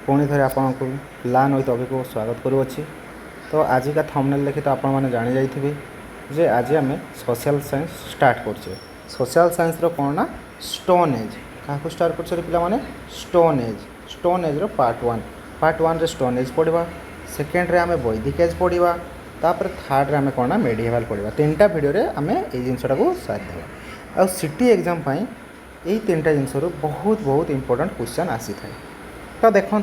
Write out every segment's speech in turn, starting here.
पुणी थे आपको लर्न विथ अभी को स्वागत करुच्ची। तो आज का थंबनेल देखि तो आपण मैंने जानी जाइए जे आज आम सोशल साइंस स्टार्ट करछे। सोशल साइंस रो कौन ना स्टोन एज क्या स्टार्ट कर पे स्टोन एज रो पार्ट वन रे स्टोन एज पढ़ा, सेकेंड रे आम वैदिक एज पढ़ा, तापर थर्ड रे आम कौन ना मेडिएवल पढ़ा। तीन टा वीडियो रे आम ये जिनटा को साथ देवा। आ सिटी एग्जाम पाई यही तीन टा जिनस बहुत बहुत इंपोर्टेंट क्वेश्चन आसी थाए। तो देखूँ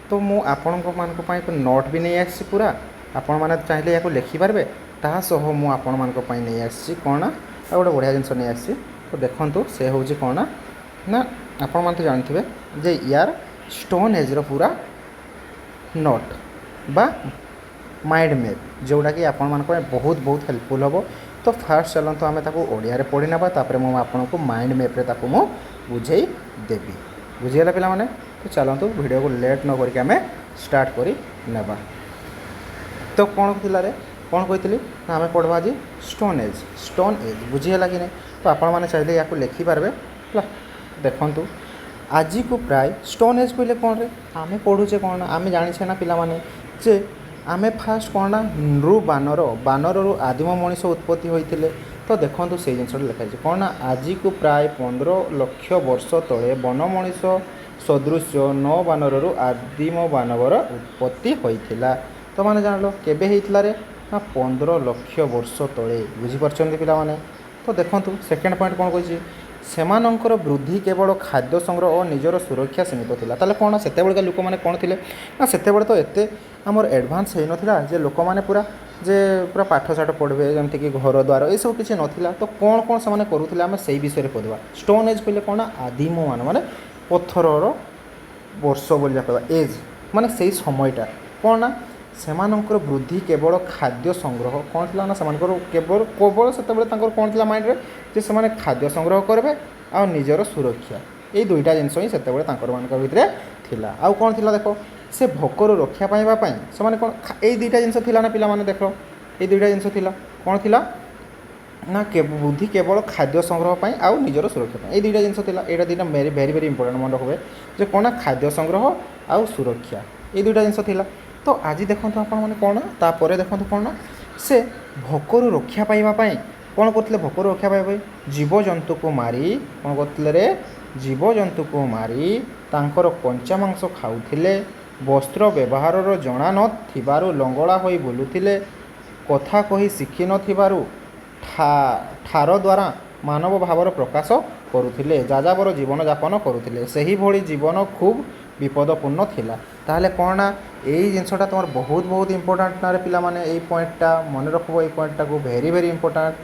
तो मु आपण एक नोट भी नहीं आसी पूरा आपण मैंने चाहिए या लिखिपारे तासह मु आपण मानी नहीं आसी कौन ना गोटे बढ़िया जिनस नहीं आसी। तो देखूँ से हूँ कौन ना आपण मैंने तो जानते जे यार स्टोन एज पूरा नोट बा माइंड मैप जोटा कि आपण मान बहुत बहुत हेल्पफुल हम। तो फास्ट चलते आम ओडिया पढ़ी ना मुझे आपन को माइंड मैप्रे मुझे बुझे देवी। बुझीगला पिला माने। तो चलतु वीडियो को लेट न करके आम स्टार्ट करी नेबा। तो कौन थिला रे कौन कही ना आम पढ़वा आज स्टोन एज बुझीगला कि नहीं। तो आपण मैंने चाहिए या लिखिपारे देखु आज को प्राय स्टोन एज कहले कौन रे आम पढ़ुचे कौन आम जाने ना पिला माने जे आम फास्ट कौन ना नृ बानर बानर आदिम मनीष उत्पत्ति होते। तो देखो से जिन लिखाई कौन ना आज को प्राय 15 लाख वर्ष तले वन मनीष सदृश 9 बानर आदिम मानवर उत्पत्ति होता। तो मैंने जान लो केबे होता रे ना 15 लाख वर्ष तले बुझीपार पिला माने। तो देखो सेकेंड पॉइंट कौन कही सेमानंकर वृद्धि केवल खाद्य संग्रह और निजर सुरक्षा सीमित था। ताले कौन से लोक मैंने कौन थे ना से तो एत आमर एडभांस हो नाला जे लोक मैंने पूरा जे पूरा पाठशाठ पढ़े जमीक घर द्वार ये सब किसी नाला। तो कौन कौन से करूँ आम से विषय पढ़ा। स्टोन एज कहले कौन आदिम माने पत्थर वर्ष बोलिया कहवा एज माने से समयटा कौन ना सेमानंकर वृद्धि केवल खाद्य संग्रह कौन थी ना से केवल केवल से कौन थी माइंड रे जे से खाद्य संग्रह करेंगे आ निजर सुरक्षा ये दुईटा जिनस ही से भितर थिला। आउ कौन थिला देख से भोकर रक्षा पाइबापी से कौन ये दुईटा जिनस थिला ना पिला माने देख ये दुईटा जिनस थिला कौन थिला ना बुद्धि केवल खाद्य संग्रह आउ निजर सुरक्षा ये दुईटा जिनस थिला। एटा दुईटा वेरी वेरी इंपोर्टेंट मन रखबे जे कौन ना खाद्य संग्रह आउ सुरक्षा ये दुईटा जिनस थिला। तो आज देखो आपण मैंने कौन तापर देखो कौन ना से भोकर रक्षा पाइबापी कौन करते भोकर रक्षा पाइबा जीवजंतु को मारी कौन करते रे जीवजंतु को मारी तांकर कंचा मांस खाऊथिले वस्त्र व्यवहार जना नथिबारु लंगड़ा होई बुलुथिले कथा कही शिखि नथिबारु ठार द्वारा मानव भावर प्रकाश करुथिले जाजाबर जीवन यापन करुथिले सही भली जीवन खूब विपदपूर्ण थिला। ताहले कौन ना यही जिनसटा तुम बहुत बहुत इंपोर्टेंट ना पिला माने यही पॉइंटटा मन रखब ये पॉइंटटा को वेरी वेरी इंपोर्टेंट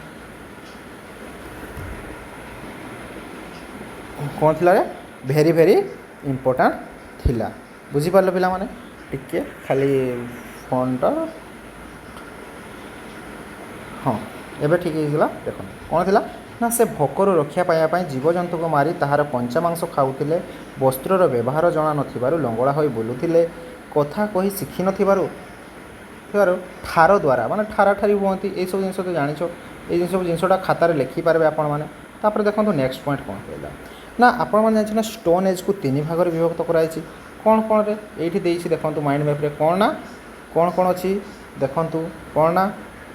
कौन थिला रे वेरी वेरी इंपोर्टेंट थिला। बुझीपार पिला माने टिके खाली फोनटा हाँ एबे ठीक है देख कौन थिला ना से भोकर रक्षा पाइबापी जीवजंतु को मारी ताहार कंचा मांस खाऊथिले वस्त्रर व्यवहार जना नथिबारु लंगड़ा होई बुलुथिले कथा कही शिखि नथिबारु ठार द्वारा माने ठारा ठारी हुअंती ये सब जिनस तो जानिछ ये सब जिनसटा खातार लिखिपारे आपण मैंने। तापर देखो नेक्स्ट पॉइंट कौन कहला ना आपण मैंने जानिछ ना स्टोन एज को तीन भाग में विभक्त कराई कौन कौन रे एठी देइछि देखंतु माइंड मैप रे कौन ना कौन अछि देखंतु कौन ना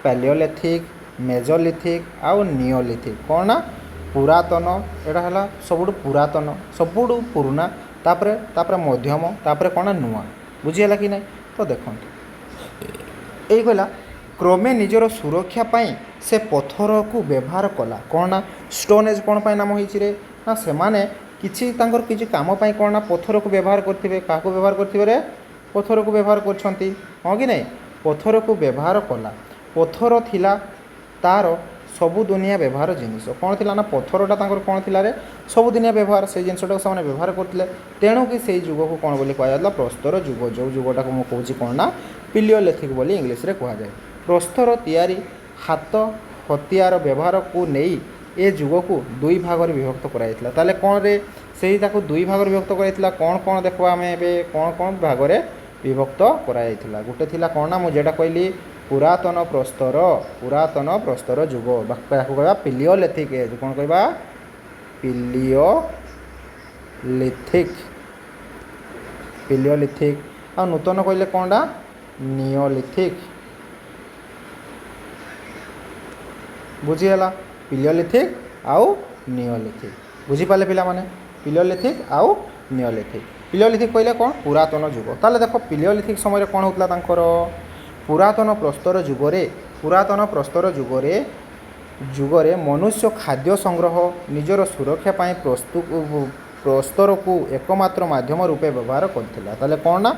पैलियोलिथिक मेजोलिथिक आउ नियोलिथिक कौन ना पुरातन एटा हला सबुठु पुरातन सबुठु पुराना तापरे तापरे मध्यम तापरे कौन ना नुआ बुझीगला कि नहीं। तो देखंतु एई गला क्रमे निजर सुरक्षा पाई से पत्थर को व्यवहार कला कौन ना स्टोन एज कौन पाई नाम होइछि रे ना से माने किछि तांकर किछि काम पाई कौन ना पत्थर को व्यवहार करथिबे काको व्यवहार करथिबे रे पत्थर को व्यवहार करछंती हां कि नहीं। पत्थर को व्यवहार कला पत्थर थिला तार सबु दुनिया व्यवहार जिनिस कौन थिला ना पत्थरटा तांकर कौन थिला रे सबु दुनिया व्यवहार से जिनसटा से व्यवहार करथिले तेणु कि से युग को कौन बोली कहा जाता प्रस्तर युग जो युगटा को कहूँ कौन ना पिलियोलिथिक बोली इंग्लिश रे कहा जाए। प्रस्तर तैयारी हाथ हथियार व्यवहार को नहीं ए युग को दुई भाग में विभक्त कराइला। ताले कौन रे से दुई भाग में विभक्त कराइला कौन कौन देखा आम ए कौन कौन भाग में विभक्त कराइला। गोटे थिला कौन ना मुझे कहली पुरातन प्रस्तर युग कह पिलियोलिथिक एज कौन कह पिलियोलिथिक ପିଲିଓଲିଥିକ୍ ଆଉ ନୂତନ କହିଲେ କ'ଣଟା ନିଓଲିଥିକ୍। ବୁଝିଗଲା ପିଲିଓଲିଥିକ୍ ଆଉ ନିଓଲିଥିକ୍ ବୁଝିପାରିଲେ ପିଲାମାନେ ପିଲିଓଲିଥିକ୍ ଆଉ ନିଓଲିଥିକ୍। ପିଲିଓଲିଥିକ୍ କହିଲେ କ'ଣ ପୁରାତନ ଯୁଗ। ତାହେଲେ ଦେଖ ପିଲିଓଲିଥିକ୍ ସମୟରେ କ'ଣ ହେଉଥିଲା ତାଙ୍କର ପୁରାତନ ପ୍ରସ୍ତର ଯୁଗରେ ମନୁଷ୍ୟ ଖାଦ୍ୟ ସଂଗ୍ରହ ନିଜର ସୁରକ୍ଷା ପାଇଁ ପ୍ରସ୍ତରକୁ ଏକମାତ୍ର ମାଧ୍ୟମ ରୂପେ ବ୍ୟବହାର କରିଥିଲା। ତାହେଲେ କ'ଣ ନା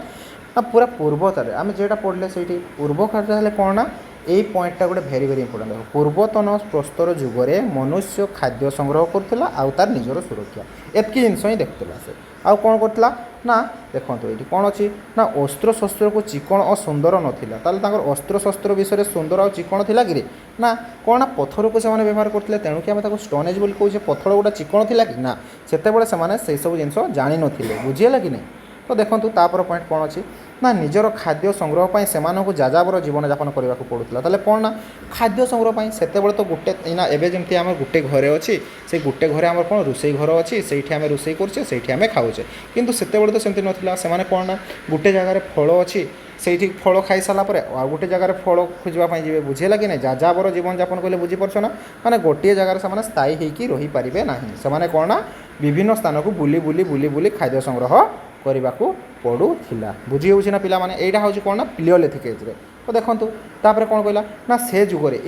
ପୁରା ପୂର୍ବତରେ ଆମେ ଯେଟା ପଢ଼ିଲେ ସେଇଠି ପୂର୍ବ କାର୍ଯ୍ୟ ହେଲେ କ'ଣ ନା ଏଇ ପଏଣ୍ଟଟା ଗୋଟେ ଭେରି ଇମ୍ପୋର୍ଟାଣ୍ଟ। ପୂର୍ବତନ ପ୍ରସ୍ତର ଯୁଗରେ ମନୁଷ୍ୟ ଖାଦ୍ୟ ସଂଗ୍ରହ କରୁଥିଲା ଆଉ ତାର ନିଜର ସୁରକ୍ଷା ଏତିକି ଜିନିଷ ହିଁ ଦେଖୁଥିଲା ସେ। ଆଉ କ'ଣ କରୁଥିଲା ନା ଦେଖନ୍ତୁ ଏଇଠି କ'ଣ ଅଛି ନା ଅସ୍ତ୍ରଶସ୍ତ୍ରକୁ ଚିକଣ ଓ ସୁନ୍ଦର ନଥିଲା। ତାହେଲେ ତାଙ୍କର ଅସ୍ତ୍ରଶସ୍ତ୍ର ବିଷୟରେ ସୁନ୍ଦର ଆଉ ଚିକଣ ଥିଲା କି ନା କ'ଣ ନା ପଥରକୁ ସେମାନେ ବ୍ୟବହାର କରୁଥିଲେ। ତେଣୁକି ଆମେ ତାକୁ ଷ୍ଟୋନ୍ ଏଜ୍ ବୋଲି କହୁଛେ। ପଥର ଗୁଡ଼ା ଚିକଣ ଥିଲା କି ନା ସେତେବେଳେ ସେମାନେ ସେହିସବୁ ଜିନିଷ ଜାଣିନଥିଲେ। ବୁଝିହେଲା କି ନାହିଁ। ତ ଦେଖନ୍ତୁ ତାପରେ ପଏଣ୍ଟ କ'ଣ ଅଛି ନା ନିଜର ଖାଦ୍ୟ ସଂଗ୍ରହ ପାଇଁ ସେମାନଙ୍କୁ ଯାଯାବର ଜୀବନଯାପନ କରିବାକୁ ପଡ଼ୁଥିଲା। ତାହେଲେ କ'ଣ ନା ଖାଦ୍ୟ ସଂଗ୍ରହ ପାଇଁ ସେତେବେଳେ ତ ଗୋଟେ ନା ଏବେ ଯେମିତି ଆମର ଗୋଟେ ଘରେ ଅଛି ସେଇ ଗୋଟେ ଘରେ ଆମର କ'ଣ ରୋଷେଇ ଘର ଅଛି ସେଇଠି ଆମେ ରୋଷେଇ କରୁଛେ ସେଇଠି ଆମେ ଖାଉଛେ। କିନ୍ତୁ ସେତେବେଳେ ତ ସେମିତି ନଥିଲା। ସେମାନେ କ'ଣ ନା ଗୋଟେ ଜାଗାରେ ଫଳ ଅଛି ସେଇଠି ଫଳ ଖାଇସାରିଲା ପରେ ଆଉ ଗୋଟେ ଜାଗାରେ ଫଳ ଖୋଜିବା ପାଇଁ ଯିବେ। ବୁଝିହେଲା କି ନାହିଁ। ଯାଯାବର ଜୀବନଯାପନ କହିଲେ ବୁଝିପାରୁଛ ନା ମାନେ ଗୋଟିଏ ଜାଗାରେ ସେମାନେ ସ୍ଥାୟୀ ହେଇକି ରହିପାରିବେ ନାହିଁ। ସେମାନେ କ'ଣ ନା ବିଭିନ୍ନ ସ୍ଥାନକୁ ବୁଲି ଖାଦ୍ୟ ସଂଗ୍ରହ କରିବାକୁ ପଡ଼ୁଥିଲା। ବୁଝି ହେଉଛି ନା ପିଲାମାନେ। ଏଇଟା ହେଉଛି କ'ଣ ନା ପିଲିଓଲିଥିକ୍ ଏଜ୍ରେ। ତ ଦେଖନ୍ତୁ ତାପରେ କ'ଣ କହିଲା ନା ଏ ଯୁଗରେ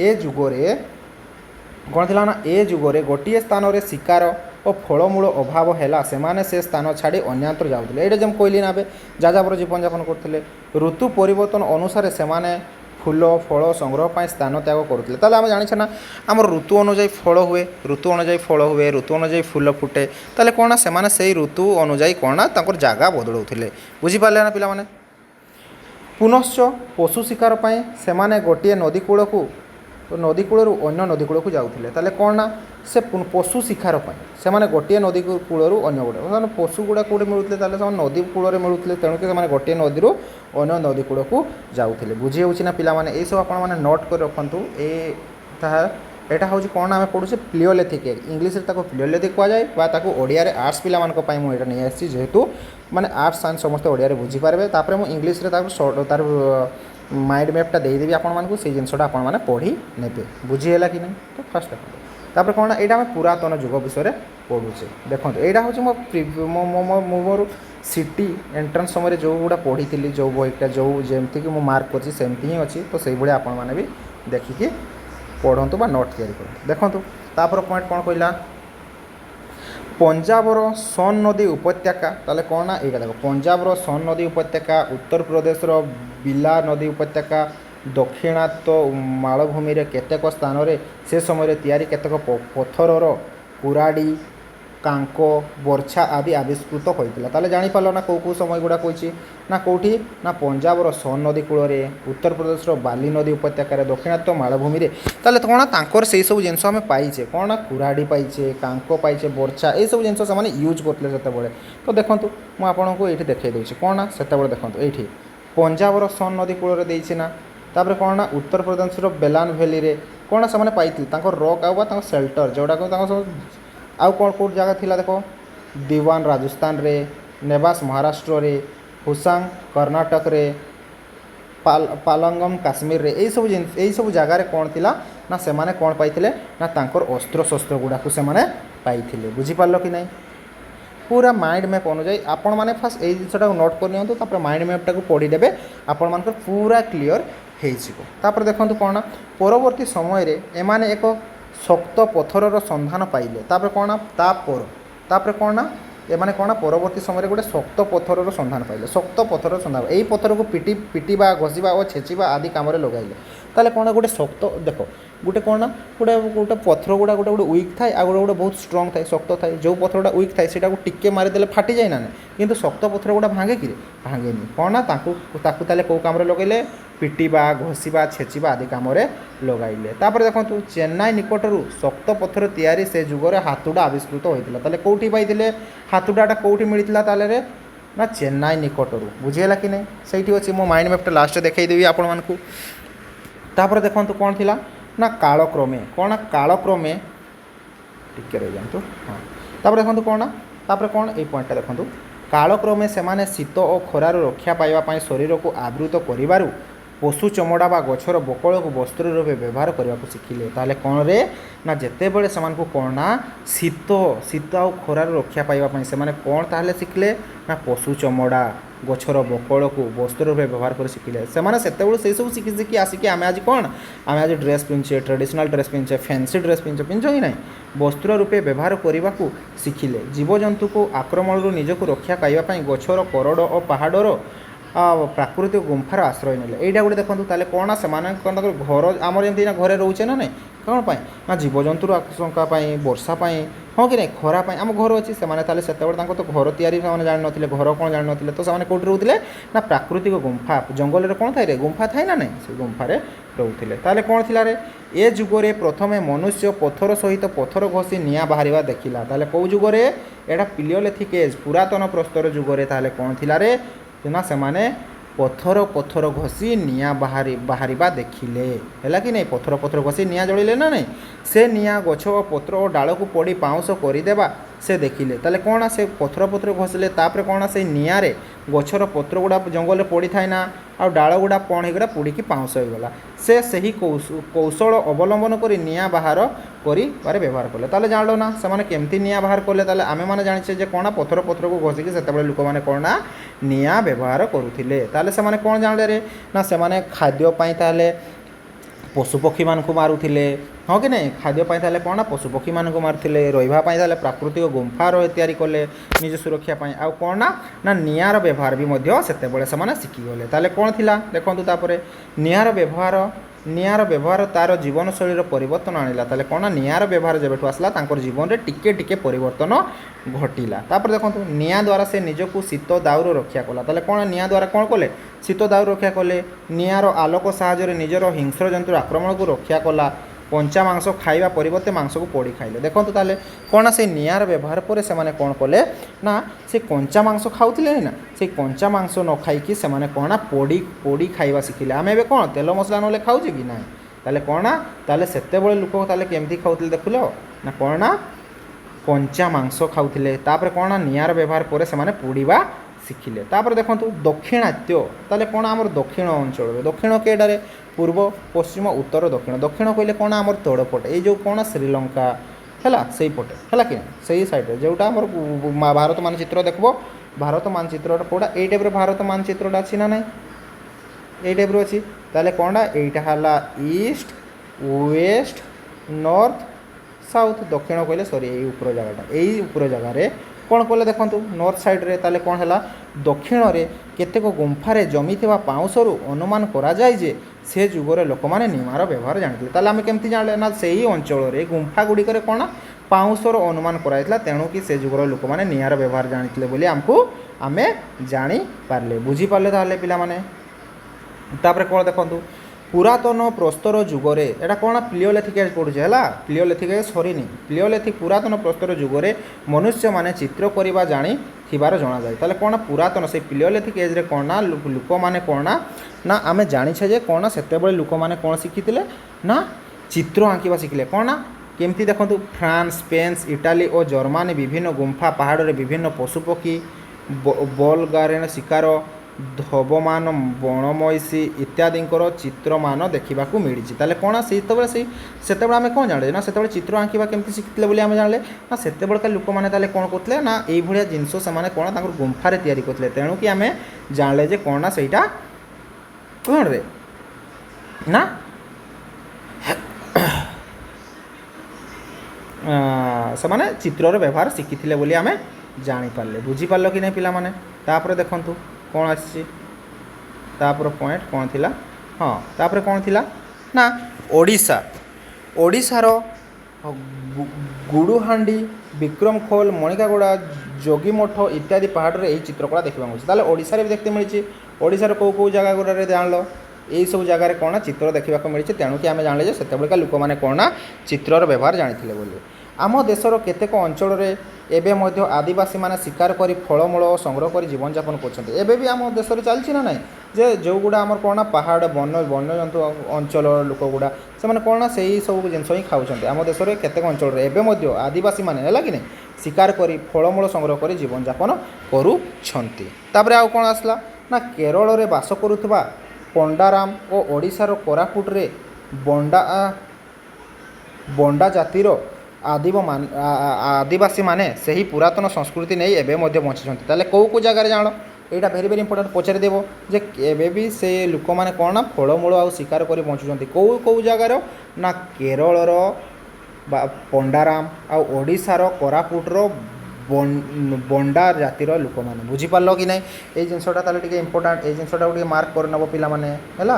କ'ଣ ଥିଲା ନା ଏ ଯୁଗରେ ଗୋଟିଏ ସ୍ଥାନରେ ଶିକାର ଓ ଫଳମୂଳ ଅଭାବ ହେଲା ସେମାନେ ସେ ସ୍ଥାନ ଛାଡ଼ି ଅନ୍ୟତ୍ର ଯାଉଥିଲେ। ଏଇଟା ଯେମିତି କହିଲି ନା ଏବେ ଯାଯାବର ଜୀବନଯାପନ କରୁଥିଲେ। ଋତୁ ପରିବର୍ତ୍ତନ ଅନୁସାରେ ସେମାନେ ଫୁଲ ଫଳ ସଂଗ୍ରହ ପାଇଁ ସ୍ଥାନ ତ୍ୟାଗ କରୁଥିଲେ। ତାହେଲେ ଆମେ ଜାଣିଛେ ନା ଆମର ଋତୁ ଅନୁଯାୟୀ ଫଳ ହୁଏ ଋତୁ ଅନୁଯାୟୀ ଫୁଲ ଫୁଟେ। ତାହେଲେ କ'ଣ ନା ସେମାନେ ସେଇ ଋତୁ ଅନୁଯାୟୀ କ'ଣ ନା ତାଙ୍କର ଜାଗା ବଦଳାଉଥିଲେ। ବୁଝିପାରିଲେ ନା ପିଲାମାନେ। ପୁନଶ୍ଚ ପଶୁ ଶିକାର ପାଇଁ ସେମାନେ ଗୋଟିଏ ନଦୀ କୂଳରୁ ଅନ୍ୟ ନଦୀ କୂଳକୁ ଯାଉଥିଲେ। ତାହେଲେ କ'ଣ ନା ସେ ପଶୁ ଶିକାର ପାଇଁ ସେମାନେ ଗୋଟିଏ ନଦୀ କୂଳରୁ ଅନ୍ୟ ଗୋଟେ ସେମାନେ ପଶୁ ଗୁଡ଼ା କେଉଁଠି ମିଳୁଥିଲେ ତାହେଲେ ସେମାନେ ନଦୀ କୂଳରେ ମିଳୁଥିଲେ। ତେଣୁକି ସେମାନେ ଗୋଟିଏ ନଦୀରୁ ଅନ୍ୟ ନଦୀ କୂଳକୁ ଯାଉଥିଲେ। ବୁଝି ହେଉଛି ନା ପିଲାମାନେ। ଏଇସବୁ ଆପଣମାନେ ନୋଟ୍ କରି ରଖନ୍ତୁ। ଏଇଟା ହେଉଛି କ'ଣ ଆମେ ପଢ଼ୁଛେ ପିଲିଓଲିଥିକ୍। ଇଂଲିଶରେ ତାକୁ ପିଲିଓଲିଥିକ୍ କୁହାଯାଏ ବା ତାକୁ ଓଡ଼ିଆରେ ଆର୍ଟ୍ସ ପିଲାମାନଙ୍କ ପାଇଁ ମୁଁ ଏଇଟା ନେଇ ଆସିଛି ଯେହେତୁ ମାନେ ଆର୍ଟ୍ସ ସାଇନ୍ସ ସମସ୍ତେ ଓଡ଼ିଆରେ ବୁଝିପାରିବେ। ତାପରେ ମୁଁ ଇଂଲିଶରେ ତାର ମାଇଣ୍ଡ ମ୍ୟାପ୍ଟା ଦେଇଦେବି ଆପଣମାନଙ୍କୁ ସେଇ ଜିନିଷଟା ଆପଣମାନେ ପଢ଼ି ନେବେ। ବୁଝିହେଲା କି ନାହିଁ। ତ ଫାର୍ଷ୍ଟ ଦେଖନ୍ତୁ ତାପରେ କ'ଣ ଏଇଟା ଆମେ ପୁରାତନ ଯୁଗ ବିଷୟରେ ପଢ଼ୁଛେ। ଦେଖନ୍ତୁ ଏଇଟା ହେଉଛି ମୋର ସିଟି ଏଣ୍ଟ୍ରାନ୍ସ ସମୟରେ ଯେଉଁଗୁଡ଼ା ପଢ଼ିଥିଲି ଯେଉଁ ବହିଟା ଯେମିତିକି ମୁଁ ମାର୍କ କରିଛି ସେମିତି ହିଁ ଅଛି। ତ ସେଇଭଳିଆ ଆପଣମାନେ ବି ଦେଖିକି ପଢ଼ନ୍ତୁ ବା ନୋଟ୍ ତିଆରି କରନ୍ତୁ। ଦେଖନ୍ତୁ ତାପରେ ପଏଣ୍ଟ କ'ଣ କହିଲା ପଞ୍ଜାବର ସୋନ ନଦୀ ଉପତ୍ୟକା। ତାହେଲେ କ'ଣ ନା ଏଇଟା ଦେଖ ପଞ୍ଜାବର ସୋନ ନଦୀ ଉପତ୍ୟକା ଉତ୍ତରପ୍ରଦେଶର ବିଲା ନଦୀ ଉପତ୍ୟକା ଦକ୍ଷିଣାତ୍ୟ ମାଳଭୂମିରେ କେତେକ ସ୍ଥାନରେ ସେ ସମୟରେ ତିଆରି କେତେକ ପଥରର କୁରାଡ଼ି କାଙ୍କ ବର୍ଚ୍ଛା ଆଦି ଆବିଷ୍କୃତ ହୋଇଥିଲା। ତାହେଲେ ଜାଣିପାରିଲ ନା କେଉଁ ସମୟ ଗୁଡ଼ା କହିଛି ନା କେଉଁଠି ନା ପଞ୍ଜାବର ସୋନ ନଦୀ କୂଳରେ ଉତ୍ତରପ୍ରଦେଶର ବାଲି ନଦୀ ଉପତ୍ୟକାରେ ଦକ୍ଷିଣାତ୍ୟ ମାଳଭୂମିରେ। ତାହେଲେ କ'ଣ ତାଙ୍କର ସେଇସବୁ ଜିନିଷ ଆମେ ପାଇଛେ କ'ଣ ନା କୁରାଡ଼ି ପାଇଛେ କାଙ୍କ ପାଇଛେ ବର୍ଚ୍ଛା ଏଇସବୁ ଜିନିଷ ସେମାନେ ୟୁଜ୍ କରୁଥିଲେ ସେତେବେଳେ। ତ ଦେଖନ୍ତୁ ମୁଁ ଆପଣଙ୍କୁ ଏଇଠି ଦେଖାଇ ଦେଉଛି କ'ଣ ନା ସେତେବେଳେ ଦେଖନ୍ତୁ ଏଇଠି ପଞ୍ଜାବର ସୋନ ନଦୀ କୂଳରେ ଦେଇଛି ନା। ତାପରେ କ'ଣ ନା ଉତ୍ତରପ୍ରଦେଶର ବେଲାନ ଭ୍ୟାଲିରେ କ'ଣ ସେମାନେ ପାଇଥିଲେ ତାଙ୍କର ରକ୍ ଆଉ ବା ତାଙ୍କ ସେଲ୍ଟର ଯେଉଁଟାକୁ ତାଙ୍କ ସବୁ ଆଉ କ'ଣ କେଉଁ ଜାଗା ଥିଲା ଦେଖ ଦିୱାନ ରାଜସ୍ଥାନରେ ନେବାସ ମହାରାଷ୍ଟ୍ରରେ ହୁସାଙ୍ଗ କର୍ଣ୍ଣାଟକରେ ପାଲଙ୍ଗମ କାଶ୍ମୀରରେ ଏଇସବୁ ଜାଗାରେ କ'ଣ ଥିଲା ନା ସେମାନେ କ'ଣ ପାଇଥିଲେ ନା ତାଙ୍କର ଅସ୍ତ୍ରଶସ୍ତ୍ର ଗୁଡ଼ାକୁ ସେମାନେ ପାଇଥିଲେ। ବୁଝିପାରିଲ କି ନାହିଁ। ପୁରା ମାଇଣ୍ଡ ମ୍ୟାପ୍ ଅନୁଯାୟୀ ଆପଣମାନେ ଫାର୍ଷ୍ଟ ଏଇ ଜିନିଷଟାକୁ ନୋଟ୍ କରିନିଅନ୍ତୁ ତାପରେ ମାଇଣ୍ଡ ମ୍ୟାପ୍ଟାକୁ ପଢ଼ିଦେବେ ଆପଣମାନଙ୍କର ପୁରା କ୍ଲିଅର୍ ହେଇଯିବ। ତାପରେ ଦେଖନ୍ତୁ କ'ଣ ନା ପରବର୍ତ୍ତୀ ସମୟରେ ଏମାନେ ଏକ ଶକ୍ତ ପଥରର ସନ୍ଧାନ ପାଇଲେ। ତାପରେ କ'ଣ ନା ତାପରେ କ'ଣ ନା ଏମାନେ କ'ଣ ନା ପରବର୍ତ୍ତୀ ସମୟରେ ଗୋଟେ ଶକ୍ତ ପଥରର ସନ୍ଧାନ ପାଇଲେ। ଶକ୍ତ ପଥରର ସନ୍ଧାନ ଏଇ ପଥରକୁ ପିଟିବା ଘଷିବା ଓ ଛେଚିବା ଆଦି କାମରେ ଲଗାଇଲେ। ତାହେଲେ କ'ଣ ଗୋଟେ ଶକ୍ତ ଦେଖ ଗୋଟେ କ'ଣ ନା ଗୋଟେ ପଥର ଗୁଡ଼ା ଗୋଟେ ୱିକ୍ ଥାଏ ଆଉ ଗୋଟେ ବହୁତ ଷ୍ଟ୍ରଙ୍ଗ ଥାଏ ଶକ୍ତ ଥାଏ। ଯେଉଁ ପଥରଟା ୱିକ୍ ଥାଏ ସେଇଟାକୁ ଟିକେ ମାରିଦେଲେ ଫାଟିଯାଏ ନା ନାହିଁ କିନ୍ତୁ ଶକ୍ତ ପଥର ଗୁଡ଼ା ଭାଙ୍ଗେ କି ଭାଙ୍ଗେନି। କ'ଣ ନା ତାକୁ ତାହେଲେ କେଉଁ କାମରେ ଲଗାଇଲେ ପିଟିବା ଘଷିବା ଛେଚିବା ଆଦି କାମରେ ଲଗାଇଲେ। ତାପରେ ଦେଖନ୍ତୁ ଚେନ୍ନାଇ ନିକଟରୁ ଶକ୍ତ ପଥର ତିଆରି ସେ ଯୁଗରେ ହାତୁଡ଼ା ଆବିଷ୍କୃତ ହୋଇଥିଲା। ତାହେଲେ କେଉଁଠି ପାଇଥିଲେ ହାତୁଡ଼ାଟା କେଉଁଠି ମିଳିଥିଲା ତାହେଲେ ନା ଚେନ୍ନାଇ ନିକଟରୁ। ବୁଝିହେଲା କି ନାହିଁ। ସେଇଠି ଅଛି ମୁଁ ମାଇଣ୍ଡ ମ୍ୟାପ୍ଟା ଲାଷ୍ଟରେ ଦେଖାଇଦେବି ଆପଣମାନଙ୍କୁ। ତାପରେ ଦେଖନ୍ତୁ କ'ଣ ଥିଲା ନା କାଳକ୍ରମେ ଟିକେ ରହିଯାଆନ୍ତୁ। ହଁ ତାପରେ ଦେଖନ୍ତୁ କ'ଣ ନା ତାପରେ କ'ଣ ଏଇ ପଏଣ୍ଟଟା ଦେଖନ୍ତୁ कालक्रमे सेमाने शीत और खरार रक्षा पाइबा शरीर को आवृत करिबारु पशु चमड़ा बा गछर बकल को वस्त्र रूपे व्यवहार करने को शिखिले ताले कौन रे ना जिते बड़े से कौन ना शीत शीत आ खरार रक्षा पाइबा से कौन ताले शिखिले ना पशु चमड़ा गछर बकल को वस्त्र रूपे व्यवहार कर शिखिले से सब शिखी शिखी आसिक आम आज कौन आम आज ड्रेस पिंधे ट्रेडिशनल ड्रेस पिंधे फैंसी ड्रेस पिंध कि ना वस्त्र रूपे व्यवहार करने को शिखिले जीवजंतु को आक्रमण निजक रक्षा पाइबा गछर करड़ और पहाड़र प्राकृतिक गुंफार आश्रय ने यहाँ गोटे देखो ताले कौन से घर आमर जमी घरे रोचे ना ना कौन पाई ना जीवजंतुर आशंका वर्षापाई हाँ कि नहीं खरापाई आम घर अच्छी से तो घर तैयारी जान ना घर कौन जान ना तो से कौट रोते ना प्राकृतिक गुंफा जंगल कौन थाए गुंफा थाए ना नहीं से गुंफार रोते ताले कौन थी रे ए जुगरे प्रथमे मनुष्य पथर सहित पथर घसी निआ बाहर देखला ताले कौ जुगरे एटा पिलियोलिथिक एज पुरातन प्रस्तर जुगरे ताले कौन थी रे ना से पथर पथर घसी निआ बाहर देखिले है कि नहीं पथर पथर घसी निआ जलिले ना नहीं से निआ गछ और पत्र और डाल को पड़ी पाउंस करदेवा से देखिले ताले कौन से पथर पथर घसिले तापर कौन से निआरे गछर पत्र गुड़ा जंगल पड़ी थाए ना आ डाल गुड़ा कौन होगा पोड़ी पाउंस होगला से सही कौशल अवलंबन कर निआ बाहर कर व्यवहार कले ताले जान ना से केमती निआ बाहर कले ताले आमे माने जानिछे जे कौन पथर पथर को घसिकी से लोक मैंने कौन ना निआ व्यवहार करुथिले ताले से कौन जानले रे ना से खाद्य पाई ताले पशुपक्षी मान को मारुथिले हाँ कि नहीं खाद्य पाई ताले कौन पशुपक्षी मान को मारुथिले रहिबा पाई ताले प्राकृतिक गुंफार तैयारी कले निज सुरक्षा पाई आ कौन ना निआर व्यवहार भी मध्य सेतेबेले से शिखिगले ताले कौन थिला देखंतु तापरे निआर व्यवहार तार जीवन शैली परिवर्तन आनिला ताले कौन निआर व्यवहार जब आसला तांकर जीवन में टिके टिके परिवर्तन घटिला तापर देखंतु निआ द्वारा से निजको शीत दाउर रक्षा कला ताले कौन निआ द्वारा कौन कले शीत दाउर रक्षा कले निआर आलोक साहाय्य निजर हिंस्र जंतु आक्रमण को रक्षा कला पंचा मांस खाइबा परिवर्ते मांस को पोड़ी खाइले देखंतु ताले कौन से निआर व्यवहार पर से कौन कले ना से कंचा मांस खाउथिले ना से कंचा मांस न खाइकी से कौन पोड़ी पोड़ी खाइबा शिखिले आम ए कौन तेल मसला ना खाऊे कि ना ताले कौन ताले सेतेबेले लोक ताले केमती खाउथिले देखुलो ना कौन कंचा मांस खाउथिले तापर कौन निआर व्यवहार पर से पोड़ीबा शिखिले तापर देखंतु दक्षिणात्य ताले कौन आमर दक्षिण अंचल दक्षिण केडारे पूर्व पश्चिम उत्तर दक्षिण दक्षिण कहले कौन आमर तोड़पटे ये जो कौन श्रीलंका है से पटे है कि सही साइड जोटा आमर भारत मानचित्र देखो भारत मानचित्र कौटा ये टाइप भारत मानचित्र अच्छी ना ना ये टाइप अच्छी ताले कौन यहाँ ईस्ट वेस्ट नॉर्थ साउथ दक्षिण कहले सॉरी यही ऊपर जगह यही ऊपर जगार कौन कले देखो नॉर्थ साइड रे ताले कौन है दक्षिण रे केतेक गुंफारे जमी थिबा पाउंसरू अनुमान करा जाय जे से जुगरे लोक माने निमार व्यवहार जानिथिले ताले आमे केमती जानले ना सेही अंचल रे गुंफा गुडी करे कौन पाउंसर अनुमान कराइतला तेणु कि से जुगर लोक माने निआर व्यवहार जानिथिले बोली हमको आमे जानि पारले बुझी पारले ताले पिला माने तापर कौन देखंतु पुरातन प्रस्तर जुगरे एटा कौन प्लियोलिथिक एज पड़ुचे है प्लियोलिथिक एज सरीनी प्लियोलिथिक पुरातन प्रस्तर जुगरे मनुष्य माने चित्र करवा जानी थिबार जना जाए ताले कौन पुरातन से प्लियोलिथिक एज रे कौन लोक माने कौन ना आमे जानिछे जे कौन सेतेबेले लोक माने कौन शिखिथिले ना चित्र आंकिबा शिखिले कौन केमती देखंतु फ्रांस स्पेन इटाली और जर्मनी विभिन्न गुंफा पहाड़ रे विभिन्न पशुपक्षी बलगारेन शिकार धबमान बणमईसी इत्यादि चित्रमान देखा मिली ताले कौन से आम कौन जाने ना से चित्र आंकिबा केमती शिखिले बोली आम जानले ना से लोक मैंने कौन करते ना ये जिनस से कौन गुंफारे तैयारी करते तेणु कि आम जानले जे कौन ना सहीटा कौन रे ना से चित्रर व्यवहार शिखिले बोली आम जापारे बुझीपार कि नहीं पिला माने तापर देखंतु कौन आसी तापर पॉइंट कौन थिला हाँ तापर कौन थिला ना ओडिशा ओडिशार गुडुहांडी विक्रमखोल मणिकागुड़ा जोगीमठ इत्यादि पहाड़ रे यही चित्रकला देखा मिलूँ ताले ओडिशा रे भी देखते मिली ओडिशार कौ कौ जगह गुड़ा जान लो यही सब जगार कौन चित्र देखा मिली तेणु कि आम जानले से लोक मैंने कौन चित्रर व्यवहार जानी बोली आम देशर केतेक अंचल रे एबे मध्य आदिवासी माने शिकार करी फलमूल संग्रह कर जीवन यापन करछन्ते एबे भी आम देश रे चलछि ना नहीं जे जो गुड़ा आमर कौन पहाड़ वन्य जंतु अंचल लोक गुड़ा से कौन से सब जिनस ही खाऊँ आम देश में केतेक अंचल रे एबे मध्य आदिवासी माने है कि नहीं ଶିକାର କରି ଫଳମୂଳ ସଂଗ୍ରହ କରି ଜୀବନଯାପନ କରୁଛନ୍ତି। ତାପରେ ଆଉ କ'ଣ ଆସିଲା ନା କେରଳରେ ବାସ କରୁଥିବା ପଣ୍ଡାରାମ ଓ ଓଡ଼ିଶାର କୋରାପୁଟରେ ବଣ୍ଡା ଜାତିର ଆଦିବାସୀମାନେ ସେହି ପୁରାତନ ସଂସ୍କୃତି ନେଇ ଏବେ ମଧ୍ୟ ବଞ୍ଚିଛନ୍ତି। ତାହେଲେ କେଉଁ ଜାଗାରେ ଜାଣ ଏଇଟା ଭେରି ଭେରି ଇମ୍ପୋର୍ଟାଣ୍ଟ ପଚାରିଦେବ ଯେ ଏବେ ବି ସେ ଲୋକମାନେ କ'ଣ ନା ଫଳମୂଳ ଆଉ ଶିକାର କରି ବଞ୍ଚୁଛନ୍ତି। କେଉଁ ଜାଗାର ନା କେରଳର ବା ପଣ୍ଡାରାମ ଆଉ ଓଡ଼ିଶାର କୋରାପୁଟର ବଣ୍ଡା ଜାତିର ଲୋକମାନେ। ବୁଝିପାରିଲ କି ନାହିଁ ଏଇ ଜିନିଷଟା? ତାହେଲେ ଟିକେ ଇମ୍ପୋର୍ଟାଣ୍ଟ ଏଇ ଜିନିଷଟାକୁ ଟିକେ ମାର୍କ କରିନେବ ପିଲାମାନେ ହେଲା।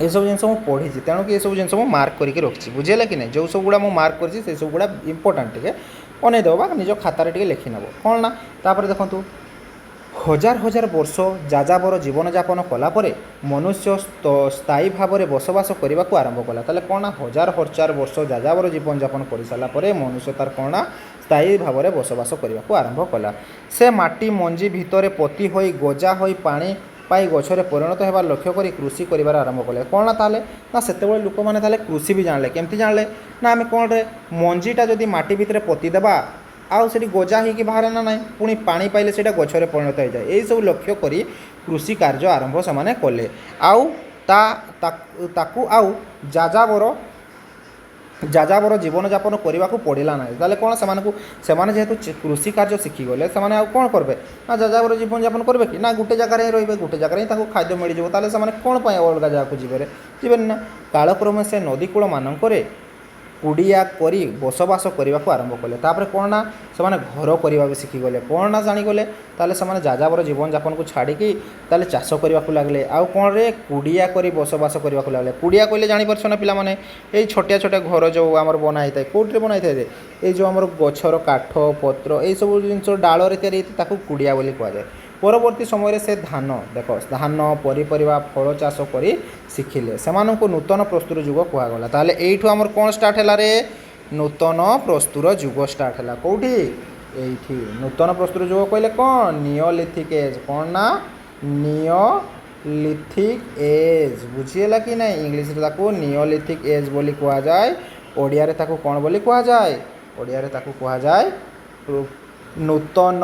ଏସବୁ ଜିନିଷ ମୁଁ ପଢ଼ିଛି ତେଣୁକି ଏସବୁ ଜିନିଷ ମୁଁ ମାର୍କ କରିକି ରଖିଛି। ବୁଝିହେଲା କି ନାହିଁ? ଯେଉଁ ସବୁଗୁଡ଼ା ମୁଁ ମାର୍କ କରିଛି ସେ ସବୁଗୁଡ଼ା ଇମ୍ପୋର୍ଟାଣ୍ଟ ଟିକେ ଅନେଇଦେବ ବା ନିଜ ଖାତାରେ ଟିକେ ଲେଖିନେବ। କ'ଣ ନା ତାପରେ ଦେଖନ୍ତୁ ହଜାର ହଜାର ବର୍ଷ ଯାଯାବର ଜୀବନଯାପନ କଲା ପରେ ମନୁଷ୍ୟ ସ୍ଥାୟୀ ଭାବରେ ବସବାସ କରିବାକୁ ଆରମ୍ଭ କଲା। ତାହେଲେ କ'ଣ ନା ହଜାର ହଜାର ବର୍ଷ ଯାଯାବର ଜୀବନଯାପନ କରିସାରିଲା ପରେ ମନୁଷ୍ୟ ତାର କ'ଣ ନା ସ୍ଥାୟୀ ଭାବରେ ବସବାସ କରିବାକୁ ଆରମ୍ଭ କଲା। ସେ ମାଟି ମଞ୍ଜି ଭିତରେ ପୋତି ହୋଇ ଗଜା ହୋଇ ପାଣି ପାଇ ଗଛରେ ପରିଣତ ହେବାର ଲକ୍ଷ୍ୟ କରି କୃଷି କରିବାର ଆରମ୍ଭ କଲେ। କ'ଣ ନା ତାହେଲେ ନା ସେତେବେଳେ ଲୋକମାନେ ତାହେଲେ କୃଷି ବି ଜାଣିଲେ। କେମିତି ଜାଣିଲେ ନା ଆମେ କ'ଣରେ ମଞ୍ଜିଟା ଯଦି ମାଟି ଭିତରେ ପୋତି ଦେବା ଆଉ ସେଠି ଗଜା ହେଇକି ବାହାରେ ନା ନାହିଁ, ପୁଣି ପାଣି ପାଇଲେ ସେଇଟା ଗଛରେ ପରିଣତ ହୋଇଯାଏ। ଏହିସବୁ ଲକ୍ଷ୍ୟ କରି କୃଷି କାର୍ଯ୍ୟ ଆରମ୍ଭ ସେମାନେ କଲେ। ଆଉ ତାକୁ ଆଉ ଯାଯାବର ଜୀବନଯାପନ କରିବାକୁ ପଡ଼ିଲା ନାହିଁ। ତାହେଲେ କ'ଣ ସେମାନେ ଯେହେତୁ କୃଷି କାର୍ଯ୍ୟ ଶିଖିଗଲେ ସେମାନେ ଆଉ କ'ଣ କରିବେ ନା ଯାଯାବର ଜୀବନଯାପନ କରିବେ କି ନା ଗୋଟେ ଜାଗାରେ ହିଁ ରହିବେ, ଗୋଟେ ଜାଗାରେ ହିଁ ତାଙ୍କୁ ଖାଦ୍ୟ ମିଳିଯିବ। ତାହେଲେ ସେମାନେ କ'ଣ ପାଇଁ ଅଲଗା ଜାଗାକୁ ଯିବେନି ନା। କାଳକ୍ରମେ ସେ ନଦୀକୂଳମାନଙ୍କରେ କୁଡ଼ିଆ କରି ବସବାସ କରିବାକୁ ଆରମ୍ଭ କଲେ। ତାପରେ କ'ଣ ନା ସେମାନେ ଘର କରିବା ବି ଶିଖିଗଲେ। କ'ଣ ନା ଜାଣିଗଲେ ତାହେଲେ ସେମାନେ ଯାଯାବର ଜୀବନଯାପନକୁ ଛାଡ଼ିକି ତାହେଲେ ଚାଷ କରିବାକୁ ଲାଗିଲେ। ଆଉ କ'ଣରେ କୁଡ଼ିଆ କରି ବସବାସ କରିବାକୁ ଲାଗିଲେ। କୁଡ଼ିଆ କହିଲେ ଜାଣିପାରୁଛ ନା ପିଲାମାନେ ଏଇ ଛୋଟିଆ ଛୋଟିଆ ଘର ଯେଉଁ ଆମର ବନା ହେଇଥାଏ। କେଉଁଥିରେ ବନା ହେଇଥାଏ? ଏଇ ଯେଉଁ ଆମର ଗଛର କାଠ ପତ୍ର ଏଇସବୁ ଜିନିଷ ଡାଳରେ ତିଆରି ହେଇଥାଏ ତାକୁ କୁଡ଼ିଆ ବୋଲି କୁହାଯାଏ। ପରବର୍ତ୍ତୀ ସମୟରେ ସେ ଧାନ ପନିପରିବା ଫଳ ଚାଷ କରି ଶିଖିଲେ। ସେମାନଙ୍କୁ ନୂତନ ପ୍ରସ୍ତୁର ଯୁଗ କୁହାଗଲା। ତାହେଲେ ଏଇଠୁ ଆମର କ'ଣ ଷ୍ଟାର୍ଟ ହେଲା ରେ? ନୂତନ ପ୍ରସ୍ତୁର ଯୁଗ ଷ୍ଟାର୍ଟ ହେଲା। କେଉଁଠି? ଏଇଠି। ନୂତନ ପ୍ରସ୍ତୁର ଯୁଗ କହିଲେ କ'ଣ? ନିଓଲିଥିକ୍ ଏଜ୍। କ'ଣ ନା ନିଓଲିଥିକ୍ ଏଜ୍। ବୁଝିହେଲା କି ନାହିଁ? ଇଂଲିଶରେ ତାକୁ ନିଓଲିଥିକ୍ ଏଜ୍ ବୋଲି କୁହାଯାଏ। ଓଡ଼ିଆରେ ତାକୁ କ'ଣ ବୋଲି କୁହାଯାଏ? ଓଡ଼ିଆରେ ତାକୁ କୁହାଯାଏ ନୂତନ